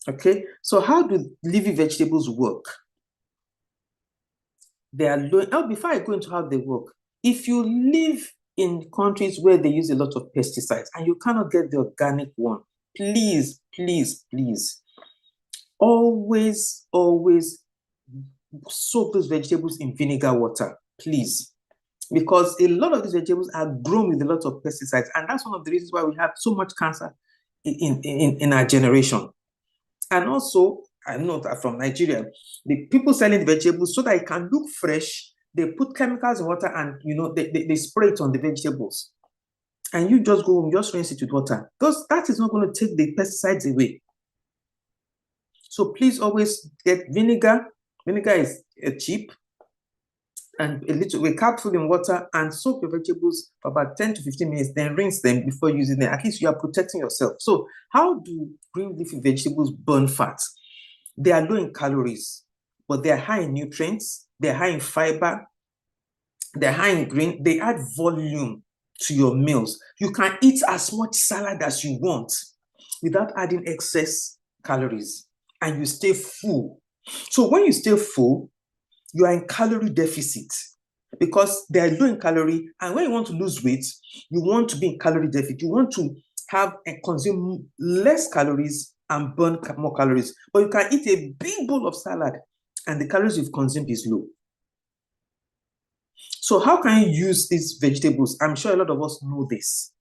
Okay, so how do leafy vegetables work? They are low. Oh, before I go into how they work, if you live in countries where they use a lot of pesticides and you cannot get the organic one, please, please, please, always soak those vegetables in vinegar water, please. Because a lot of these vegetables are grown with a lot of pesticides, and that's one of the reasons why we have so much cancer in our generation. And also, I know that from Nigeria, the people selling the vegetables, so that it can look fresh, they put chemicals in water and they spray it on the vegetables. And you just go home, just rinse it with water. Because that is not going to take the pesticides away. So please always get vinegar. Vinegar is cheap. and a cup full in water, and soak your vegetables for about 10 to 15 minutes, then rinse them before using them. At least you are protecting yourself. So how do green leafy vegetables burn fat? They are low in calories, but they are high in nutrients, they're high in fiber, they're high in green, they add volume to your meals. You can eat as much salad as you want without adding excess calories, and you stay full. So when you stay full, you are in calorie deficit because they are low in calorie. And when you want to lose weight, you want to be in calorie deficit. You want to have and consume less calories and burn more calories. But you can eat a big bowl of salad and the calories you've consumed is low. So how can you use these vegetables? I'm sure a lot of us know this.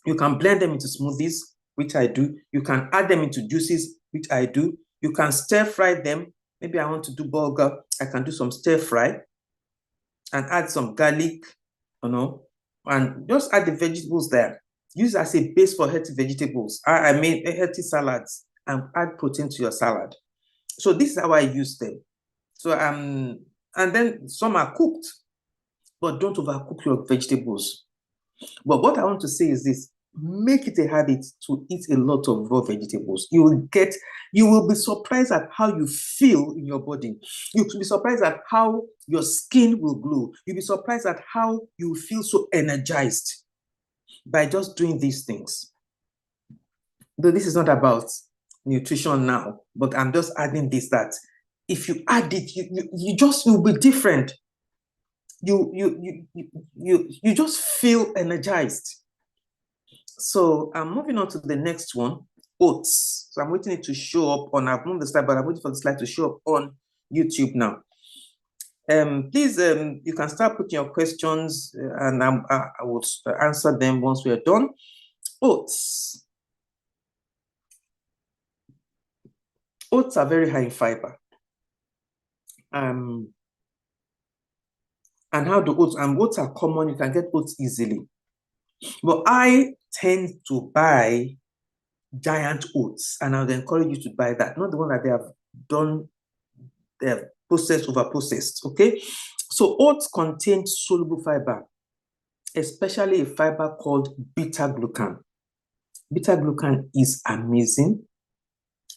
You can blend them into smoothies, which I do. You can add them into juices, which I do. You can stir fry them. Maybe I want to do burger. I can do some stir fry and add some garlic, and just add the vegetables there. Use as a base for healthy vegetables. I made healthy salads and add protein to your salad. So this is how I use them. So and then some are cooked, but don't overcook your vegetables. But what I want to say is this: make it a habit to eat a lot of raw vegetables. You will be surprised at how you feel in your body. You'll be surprised at how your skin will glow. You'll be surprised at how you feel so energized by just doing these things. Though this is not about nutrition now, but I'm just adding this, that if you add it, you'll be different. You just feel energized. So I'm moving on to the next one, oats. So I'm waiting it to show up on, I've moved the slide, but I'm waiting for the slide to show up on YouTube now. Please, you can start putting your questions and I will answer them once we are done. Oats. Oats are very high in fiber. And how do oats, and oats are common, you can get oats easily. But I tend to buy giant oats, and I would encourage you to buy that, not the one that they have done, they have processed, over processed. Okay, so oats contain soluble fiber, especially a fiber called beta glucan. Beta glucan is amazing.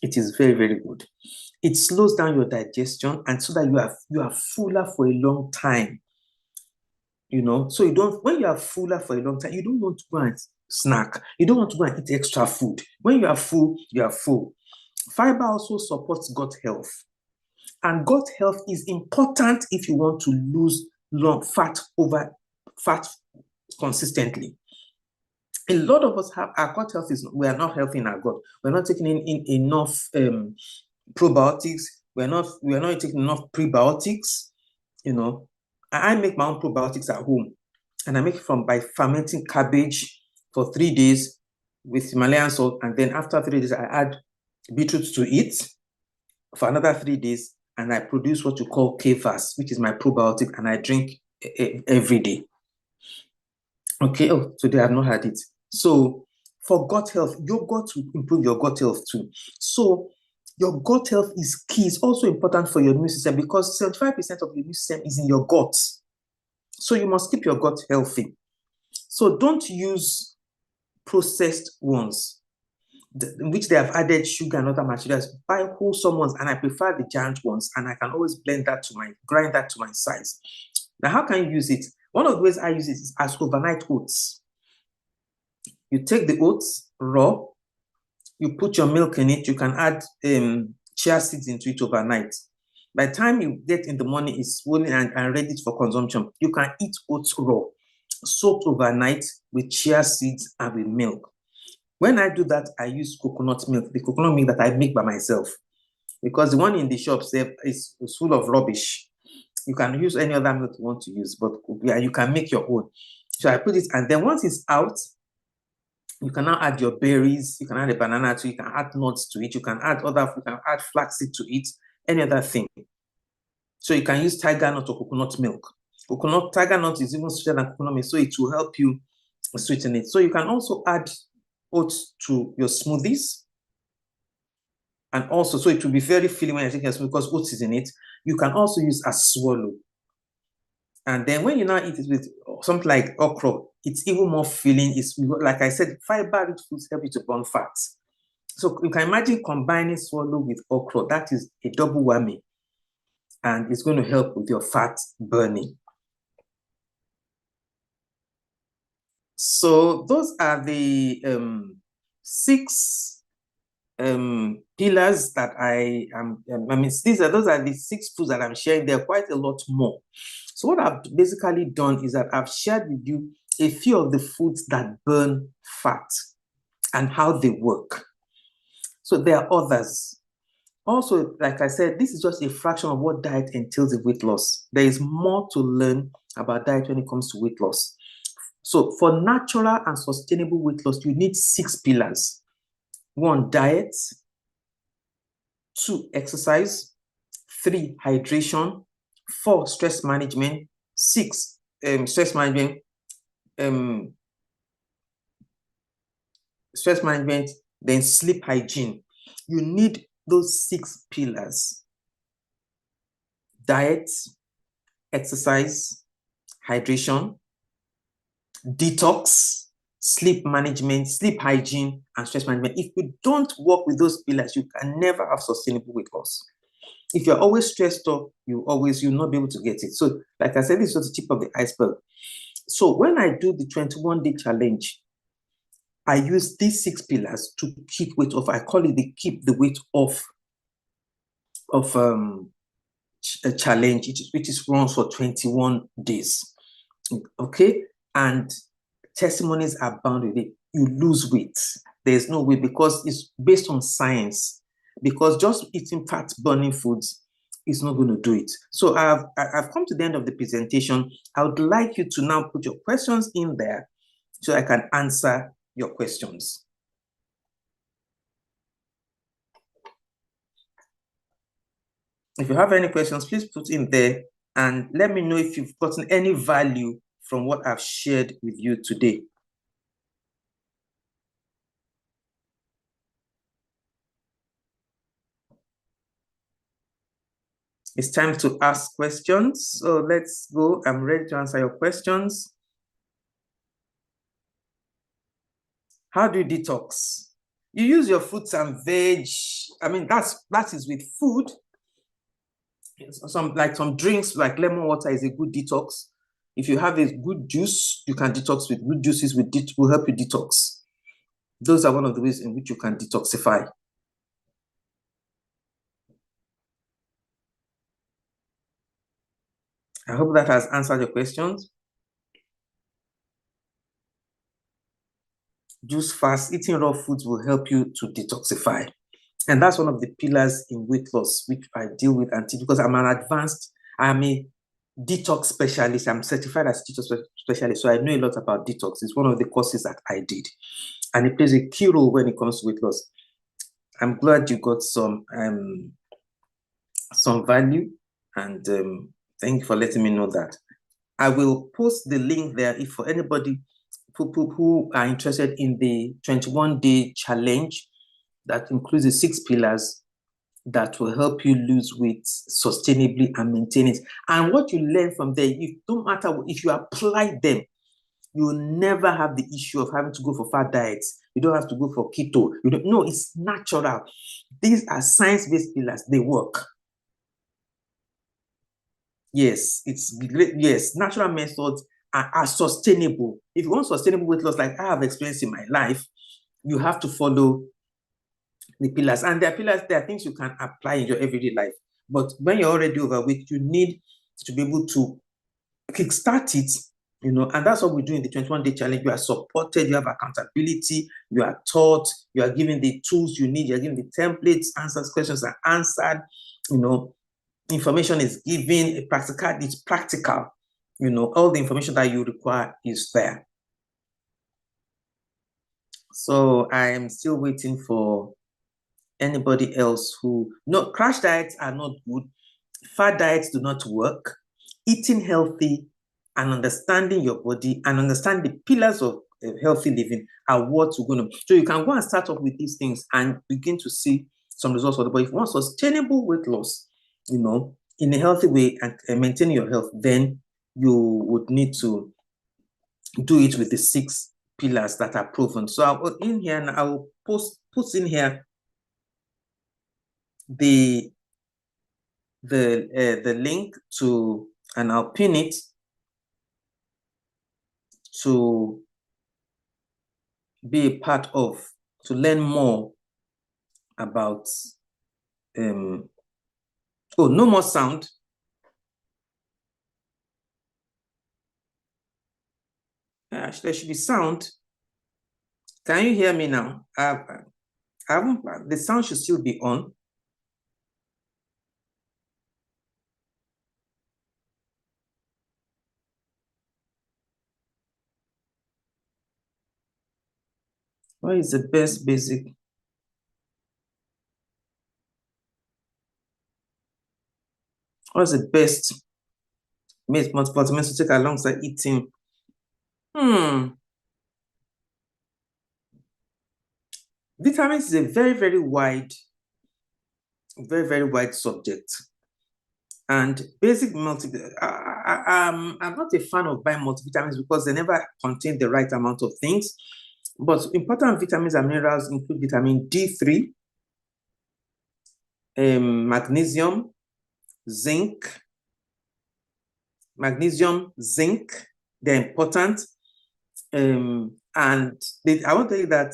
It is very, very good. It slows down your digestion, and so that you are fuller for a long time. So when you are fuller for a long time, you don't want to go and snack. You don't want to go and eat extra food. When you are full, you are full. Fiber also supports gut health. And gut health is important if you want to lose fat consistently. A lot of us have, our gut health we are not healthy in our gut. We're not taking in enough probiotics. We're not taking enough prebiotics. I make my own probiotics at home, and I make it by fermenting cabbage for 3 days with Himalayan salt, and then after 3 days, I add beetroot to it for another 3 days, and I produce what you call Kefas, which is my probiotic, and I drink every day. Okay, today I've not had it. So for gut health, yogurt will improve your gut health too. So your gut health is key. It's also important for your immune system because 75% of your immune system is in your gut. So you must keep your gut healthy. So don't use processed ones, which they have added sugar and other materials. Buy wholesome ones, and I prefer the giant ones, and I can always grind that to my size. Now, how can you use it? One of the ways I use it is as overnight oats. You take the oats raw, you put your milk in it, you can add chia seeds into it overnight. By the time you get in the morning, it's swollen and ready for consumption. You can eat oats raw, soaked overnight with chia seeds and with milk. When I do that, I use coconut milk, the coconut milk that I make by myself, because the one in the shops is full of rubbish. You can use any other milk you want to use, but you can make your own. So I put it, and then once it's out, you can now add your berries, you can add a banana to it, you can add nuts to it, you can add flaxseed to it, any other thing. So you can use tiger nut or coconut milk. Tiger nut is even sweeter than coconut milk, so it will help you sweeten it. So you can also add oats to your smoothies. And also, so it will be very filling when you take your smoothie because oats is in it. You can also use as swallow. And then when you now eat it with something like okra, it's even more filling. It's like I said, fiber-rich foods help you to burn fat. So you can imagine combining swallow with okra. That is a double whammy. And it's going to help with your fat burning. So those are the 6 pillars that I am. Those are the 6 foods that I'm sharing. There are quite a lot more. So what I've basically done is that I've shared with you a few of the foods that burn fat and how they work. So there are others. Also, like I said, this is just a fraction of what diet entails in weight loss. There is more to learn about diet when it comes to weight loss. So for natural and sustainable weight loss, you need 6 pillars. 1, diet. 2, exercise. 3, hydration. 4, stress management. 6, stress management, then sleep hygiene. You need those 6 pillars: diet, exercise, hydration, detox, sleep management, sleep hygiene, and stress management. If you don't work with those pillars, you can never have sustainable weight loss. If you're always stressed up, you'll not be able to get it. So, like I said, this is just the tip of the iceberg. So when I do the 21-day challenge, I use these 6 pillars to keep weight off. I call it the keep the weight off of a challenge, which is runs for 21 days. Okay, and testimonies are bound with it. You lose weight. There's no way, because it's based on science. Because just eating fat-burning foods is not going to do it. So I've come to the end of the presentation. I would like you to now put your questions in there so I can answer your questions. If you have any questions, please put in there and let me know if you've gotten any value from what I've shared with you today. It's time to ask questions. So let's go. I'm ready to answer your questions. How do you detox? You use your fruits and veg. I mean, that is with food. Some drinks like lemon water is a good detox. If you have a good juice, you can detox with good juices will help you detox. Those are one of the ways in which you can detoxify. I hope that has answered your questions. Juice fast, eating raw foods will help you to detoxify. And that's one of the pillars in weight loss, which I deal with because I'm a detox specialist. I'm certified as a detox specialist, so I know a lot about detox. It's one of the courses that I did. And it plays a key role when it comes to weight loss. I'm glad you got some value, and thank you for letting me know that. I will post the link there if for anybody who are interested in the 21-day challenge that includes the 6 pillars that will help you lose weight sustainably and maintain it. And what you learn from there, no matter if you apply them, you will never have the issue of having to go for fat diets. You don't have to go for keto. No, it's natural. These are science-based pillars. They work. Yes, it's great. Yes, natural methods are sustainable. If you want sustainable weight loss, like I have experienced in my life, you have to follow the pillars. And there are things you can apply in your everyday life. But when you're already overweight, you need to be able to kickstart it, and that's what we do in the 21-day challenge. You are supported, you have accountability, you are taught, you are given the tools you need, you're given the templates, questions are answered, information is given, it's practical, all the information that you require is there. So I am still waiting for anybody else crash diets are not good. Fat diets do not work. Eating healthy and understanding your body and understand the pillars of healthy living are what we're going to. So you can go and start off with these things and begin to see some results for the body. If you want sustainable weight loss, in a healthy way and maintaining your health, then you would need to do it with the 6 pillars that are proven. So I'll put in here, and I will put in here the link to, and I'll pin it to be a part of, to learn more about oh, no more sound. There should be sound. Can you hear me now? The sound should still be on. What is the best basic? What's the best multivitamins to take alongside eating? Vitamins is a very, very wide subject. And basic I'm not a fan of buying multivitamins because they never contain the right amount of things. But important vitamins and minerals include vitamin D3, magnesium, zinc. They're important. And I want to tell you that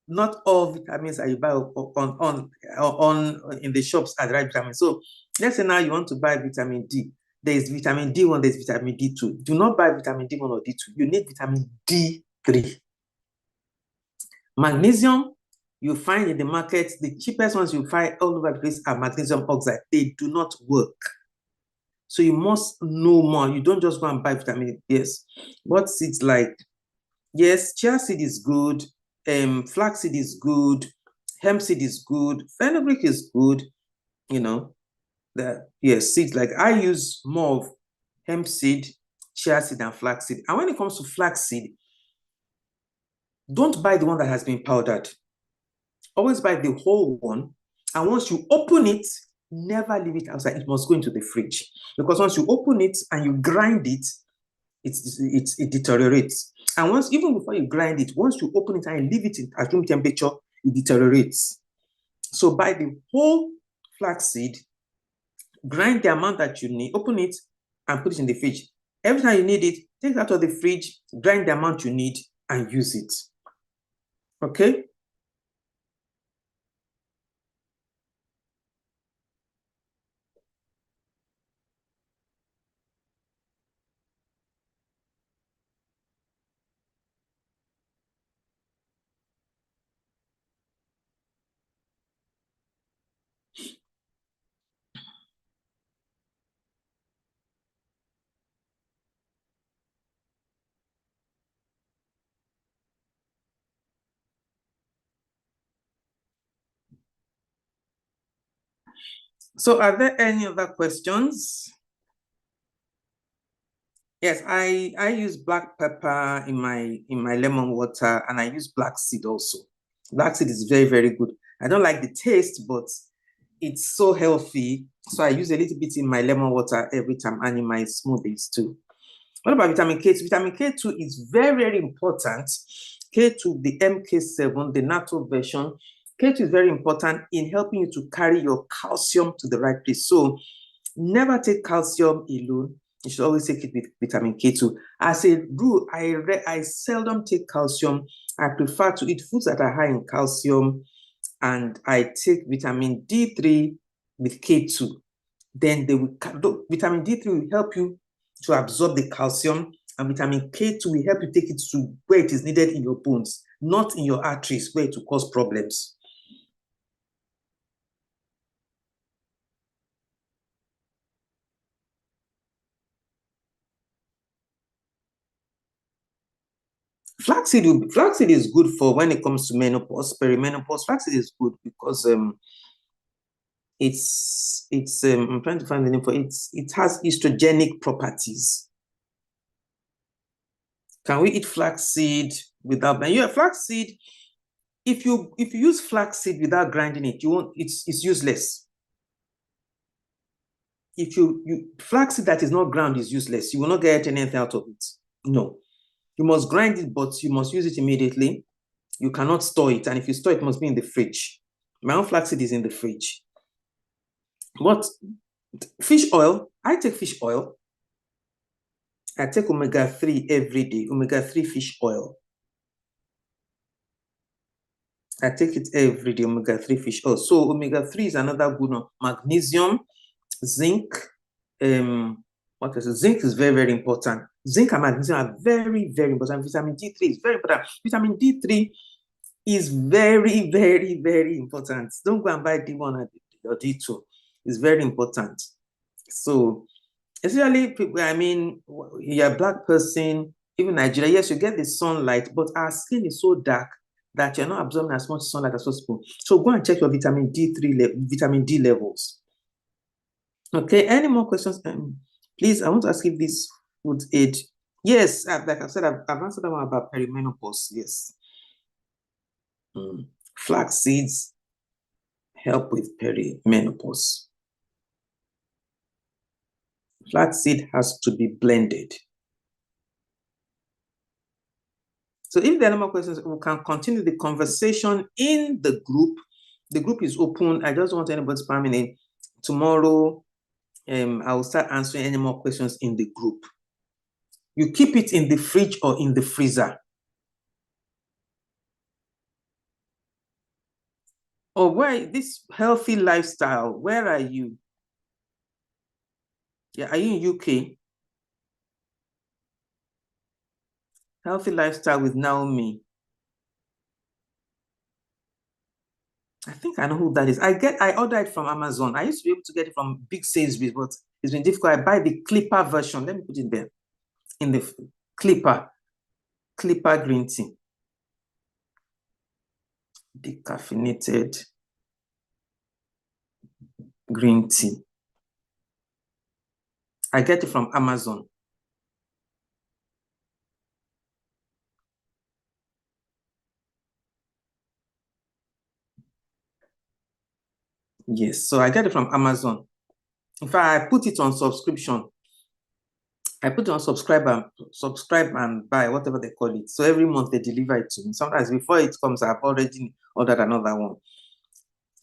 not all vitamins that you buy on in the shops are the right vitamins. So let's say now you want to buy vitamin D. There is vitamin D1, there's vitamin D2. Do not buy vitamin D1 or D2. You need vitamin D3. Magnesium, you find in the market, the cheapest ones you find all over the place are magnesium oxide. They do not work. So you must know more. You don't just go and buy vitamin D. Yes. What seeds like? Yes, chia seed is good. Flax seed is good. Hemp seed is good. Fenugreek is good. You know, yes, seeds like I use more of hemp seed, chia seed, and flax seed. And when it comes to flax seed, don't buy the one that has been powdered. Always buy the whole one. And once you open it, never leave it outside. It must go into the fridge. Because once you open it and you grind it, it deteriorates. And even before you grind it, once you open it and leave it at room temperature, it deteriorates. So buy the whole flaxseed, grind the amount that you need, open it, and put it in the fridge. Every time you need it, take it out of the fridge, grind the amount you need, and use it. Okay? So are there any other questions? Yes, I use black pepper in my lemon water, and I use black seed also. Black seed is very, very good. I don't like the taste, but it's so healthy. So I use a little bit in my lemon water every time, and in my smoothies too. What about vitamin K2? Vitamin K2 is very, very important. K2, the MK7, the natural version. K2 is very important in helping you to carry your calcium to the right place. So never take calcium alone. You should always take it with vitamin K2. As a rule, I seldom take calcium. I prefer to eat foods that are high in calcium, and I take vitamin D3 with K2. Then vitamin D3 will help you to absorb the calcium, and vitamin K2 will help you take it to where it is needed in your bones, not in your arteries where it will cause problems. Flaxseed is good for when it comes to menopause, perimenopause. Flaxseed is good because I'm trying to find the name for it. It has estrogenic properties. Can we eat flaxseed without? Yeah, flaxseed. If you use flaxseed without grinding it, you won't. It's useless. if you flaxseed that is not ground is useless. You will not get anything out of it. No. You must grind it, but you must use it immediately. You cannot store it. And if you store it, must be in the fridge. My own flaxseed is in the fridge. What? Fish oil. I take fish oil. I take omega-3 every day. Omega-3 fish oil. I take it every day, omega-3 fish oil. So omega-3 is another good one. Magnesium, zinc. What else? Zinc is very, very important. Zinc and magnesium are very, very important. Vitamin D3 is very important. Vitamin D3 is very, very, very important. Don't go and buy D1 or D2. It's very important. So, especially people, I mean, you're a black person, even Nigeria, yes, you get the sunlight, but our skin is so dark that you're not absorbing as much sunlight as possible. So go and check your vitamin vitamin D levels. Okay, any more questions? Please, I want to ask if this would aid. Yes, like I said, I've answered that one about perimenopause. Yes. Flax seeds help with perimenopause. Flax seed has to be blended. So if there are no more questions, we can continue the conversation in the group. The group is open. I just want anybody spamming in. Tomorrow, I will start answering any more questions in the group. You keep it in the fridge or in the freezer. Or where this healthy lifestyle, where are you? Yeah, are you in UK? Healthy lifestyle with Naomi. I think I know who that is. I ordered it from Amazon. I used to be able to get it from big Sainsbury's, but it's been difficult. I buy the Clipper version. Let me put it there. In the Clipper green tea. Decaffeinated green tea. I get it from Amazon. Yes, so I get it from Amazon. In fact, I put it on subscription. I put it on subscribe and buy, whatever they call it. So every month they deliver it to me. Sometimes before it comes, I've already ordered another one.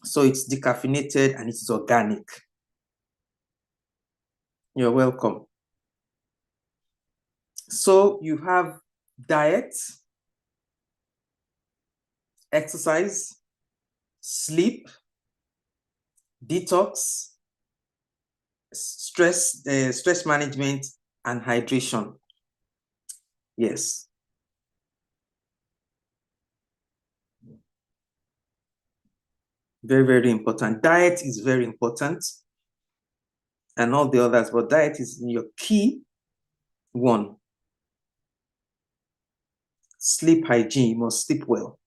So it's decaffeinated and it's organic. You're welcome. So you have diet, exercise, sleep, detox, stress management, and hydration. Yes. Very, very important. Diet is very important, and all the others, but diet is your key one. Sleep hygiene, you must sleep well.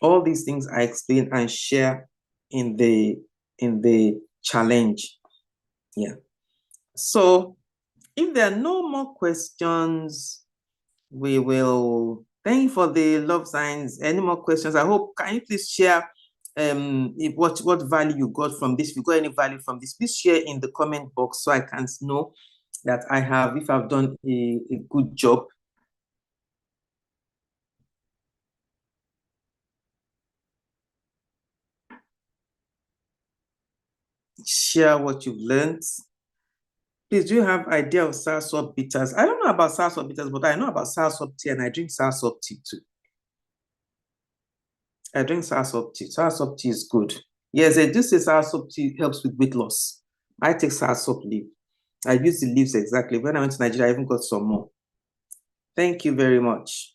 All these things I explain and share in the challenge. Yeah. So if there are no more questions, we will thank you for the love signs. Any more questions? I hope, can you please share what value you got from this? If you got any value from this, please share in the comment box so I can know that if I've done a good job. Share what you've learned. Please, do you have idea of soursop bitters? I don't know about soursop bitters, but I know about soursop tea, and I drink soursop tea too. I drink soursop tea. Soursop tea is good. Yes, they do say soursop tea helps with weight loss. I take soursop leaf. I use the leaves exactly. When I went to Nigeria, I even got some more. Thank you very much.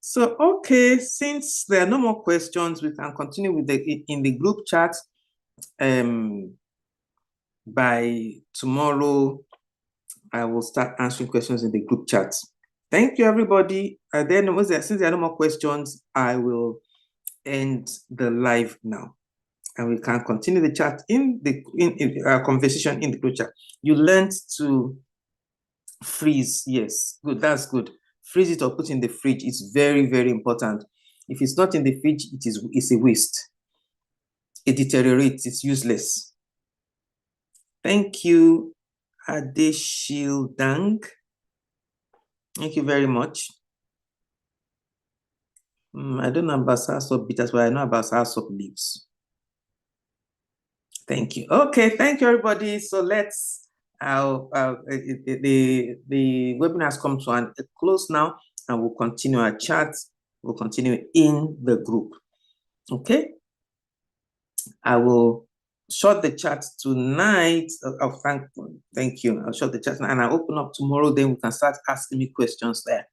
So, okay, since there are no more questions, we can continue with in the group chat. By tomorrow, I will start answering questions in the group chat. Thank you, everybody. Since there are no more questions, I will end the live now, and we can continue the chat in our conversation in the group chat. You learned to freeze. Yes, good. That's good. Freeze it or put in the fridge. It's very, very important. If it's not in the fridge, it's a waste. it deteriorates, it's useless. Thank you, Adeshildang. Thank you very much. I don't know about soursop bitters, but I know about soursop leaves. Thank you. Okay, thank you, everybody. So let's, the webinar has come to a close now, and we'll continue our chat. We'll continue in the group. Okay. I will shut the chat tonight. Oh, thank you. I'll shut the chat and I'll open up tomorrow. Then we can start asking me questions there.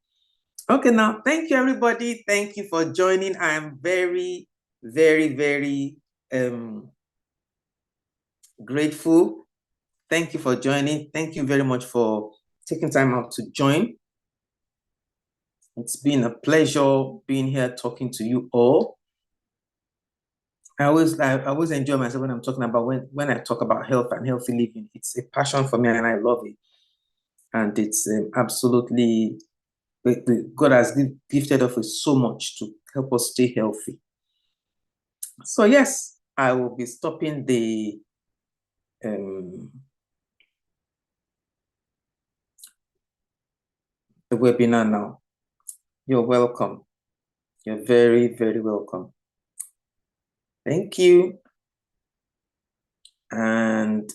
Okay, now, thank you, everybody. Thank you for joining. I am very, very, very grateful. Thank you for joining. Thank you very much for taking time out to join. It's been a pleasure being here talking to you all. I always enjoy myself when I'm talking about when I talk about health and healthy living. It's a passion for me and I love it. And it's absolutely, God has gifted us with so much to help us stay healthy. So yes, I will be stopping the webinar now. You're welcome. You're very, very welcome. Thank you. And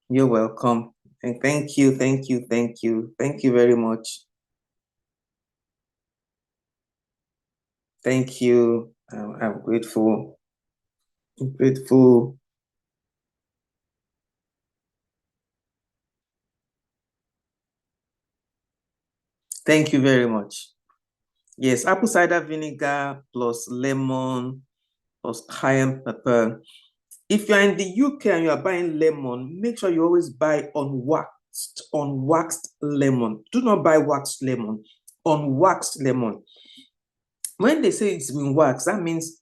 you're welcome. And thank you, thank you, thank you. Thank you very much. Thank you. I'm grateful. I'm grateful. Thank you very much. Yes, apple cider vinegar plus lemon plus cayenne pepper. If you're in the UK and you are buying lemon, make sure you always buy unwaxed lemon. Do not buy waxed lemon, unwaxed lemon. When they say it's been waxed, that means,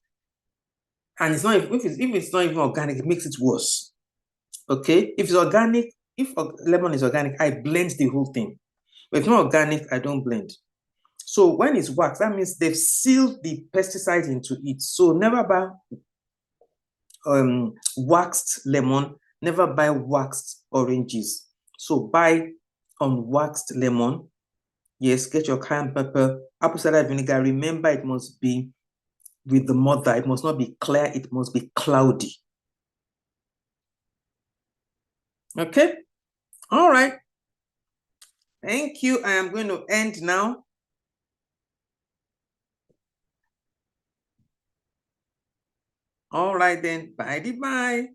and it's not, if it's not even organic, it makes it worse. Okay, if it's organic, if lemon is organic, I blend the whole thing. But if it's not organic, I don't blend. So when it's waxed, that means they've sealed the pesticide into it. So never buy waxed lemon, never buy waxed oranges. So buy unwaxed lemon. Yes, get your cayenne pepper, apple cider vinegar. Remember, it must be with the mother. It must not be clear. It must be cloudy. Okay. All right. Thank you. I am going to end now. All right then. Bye.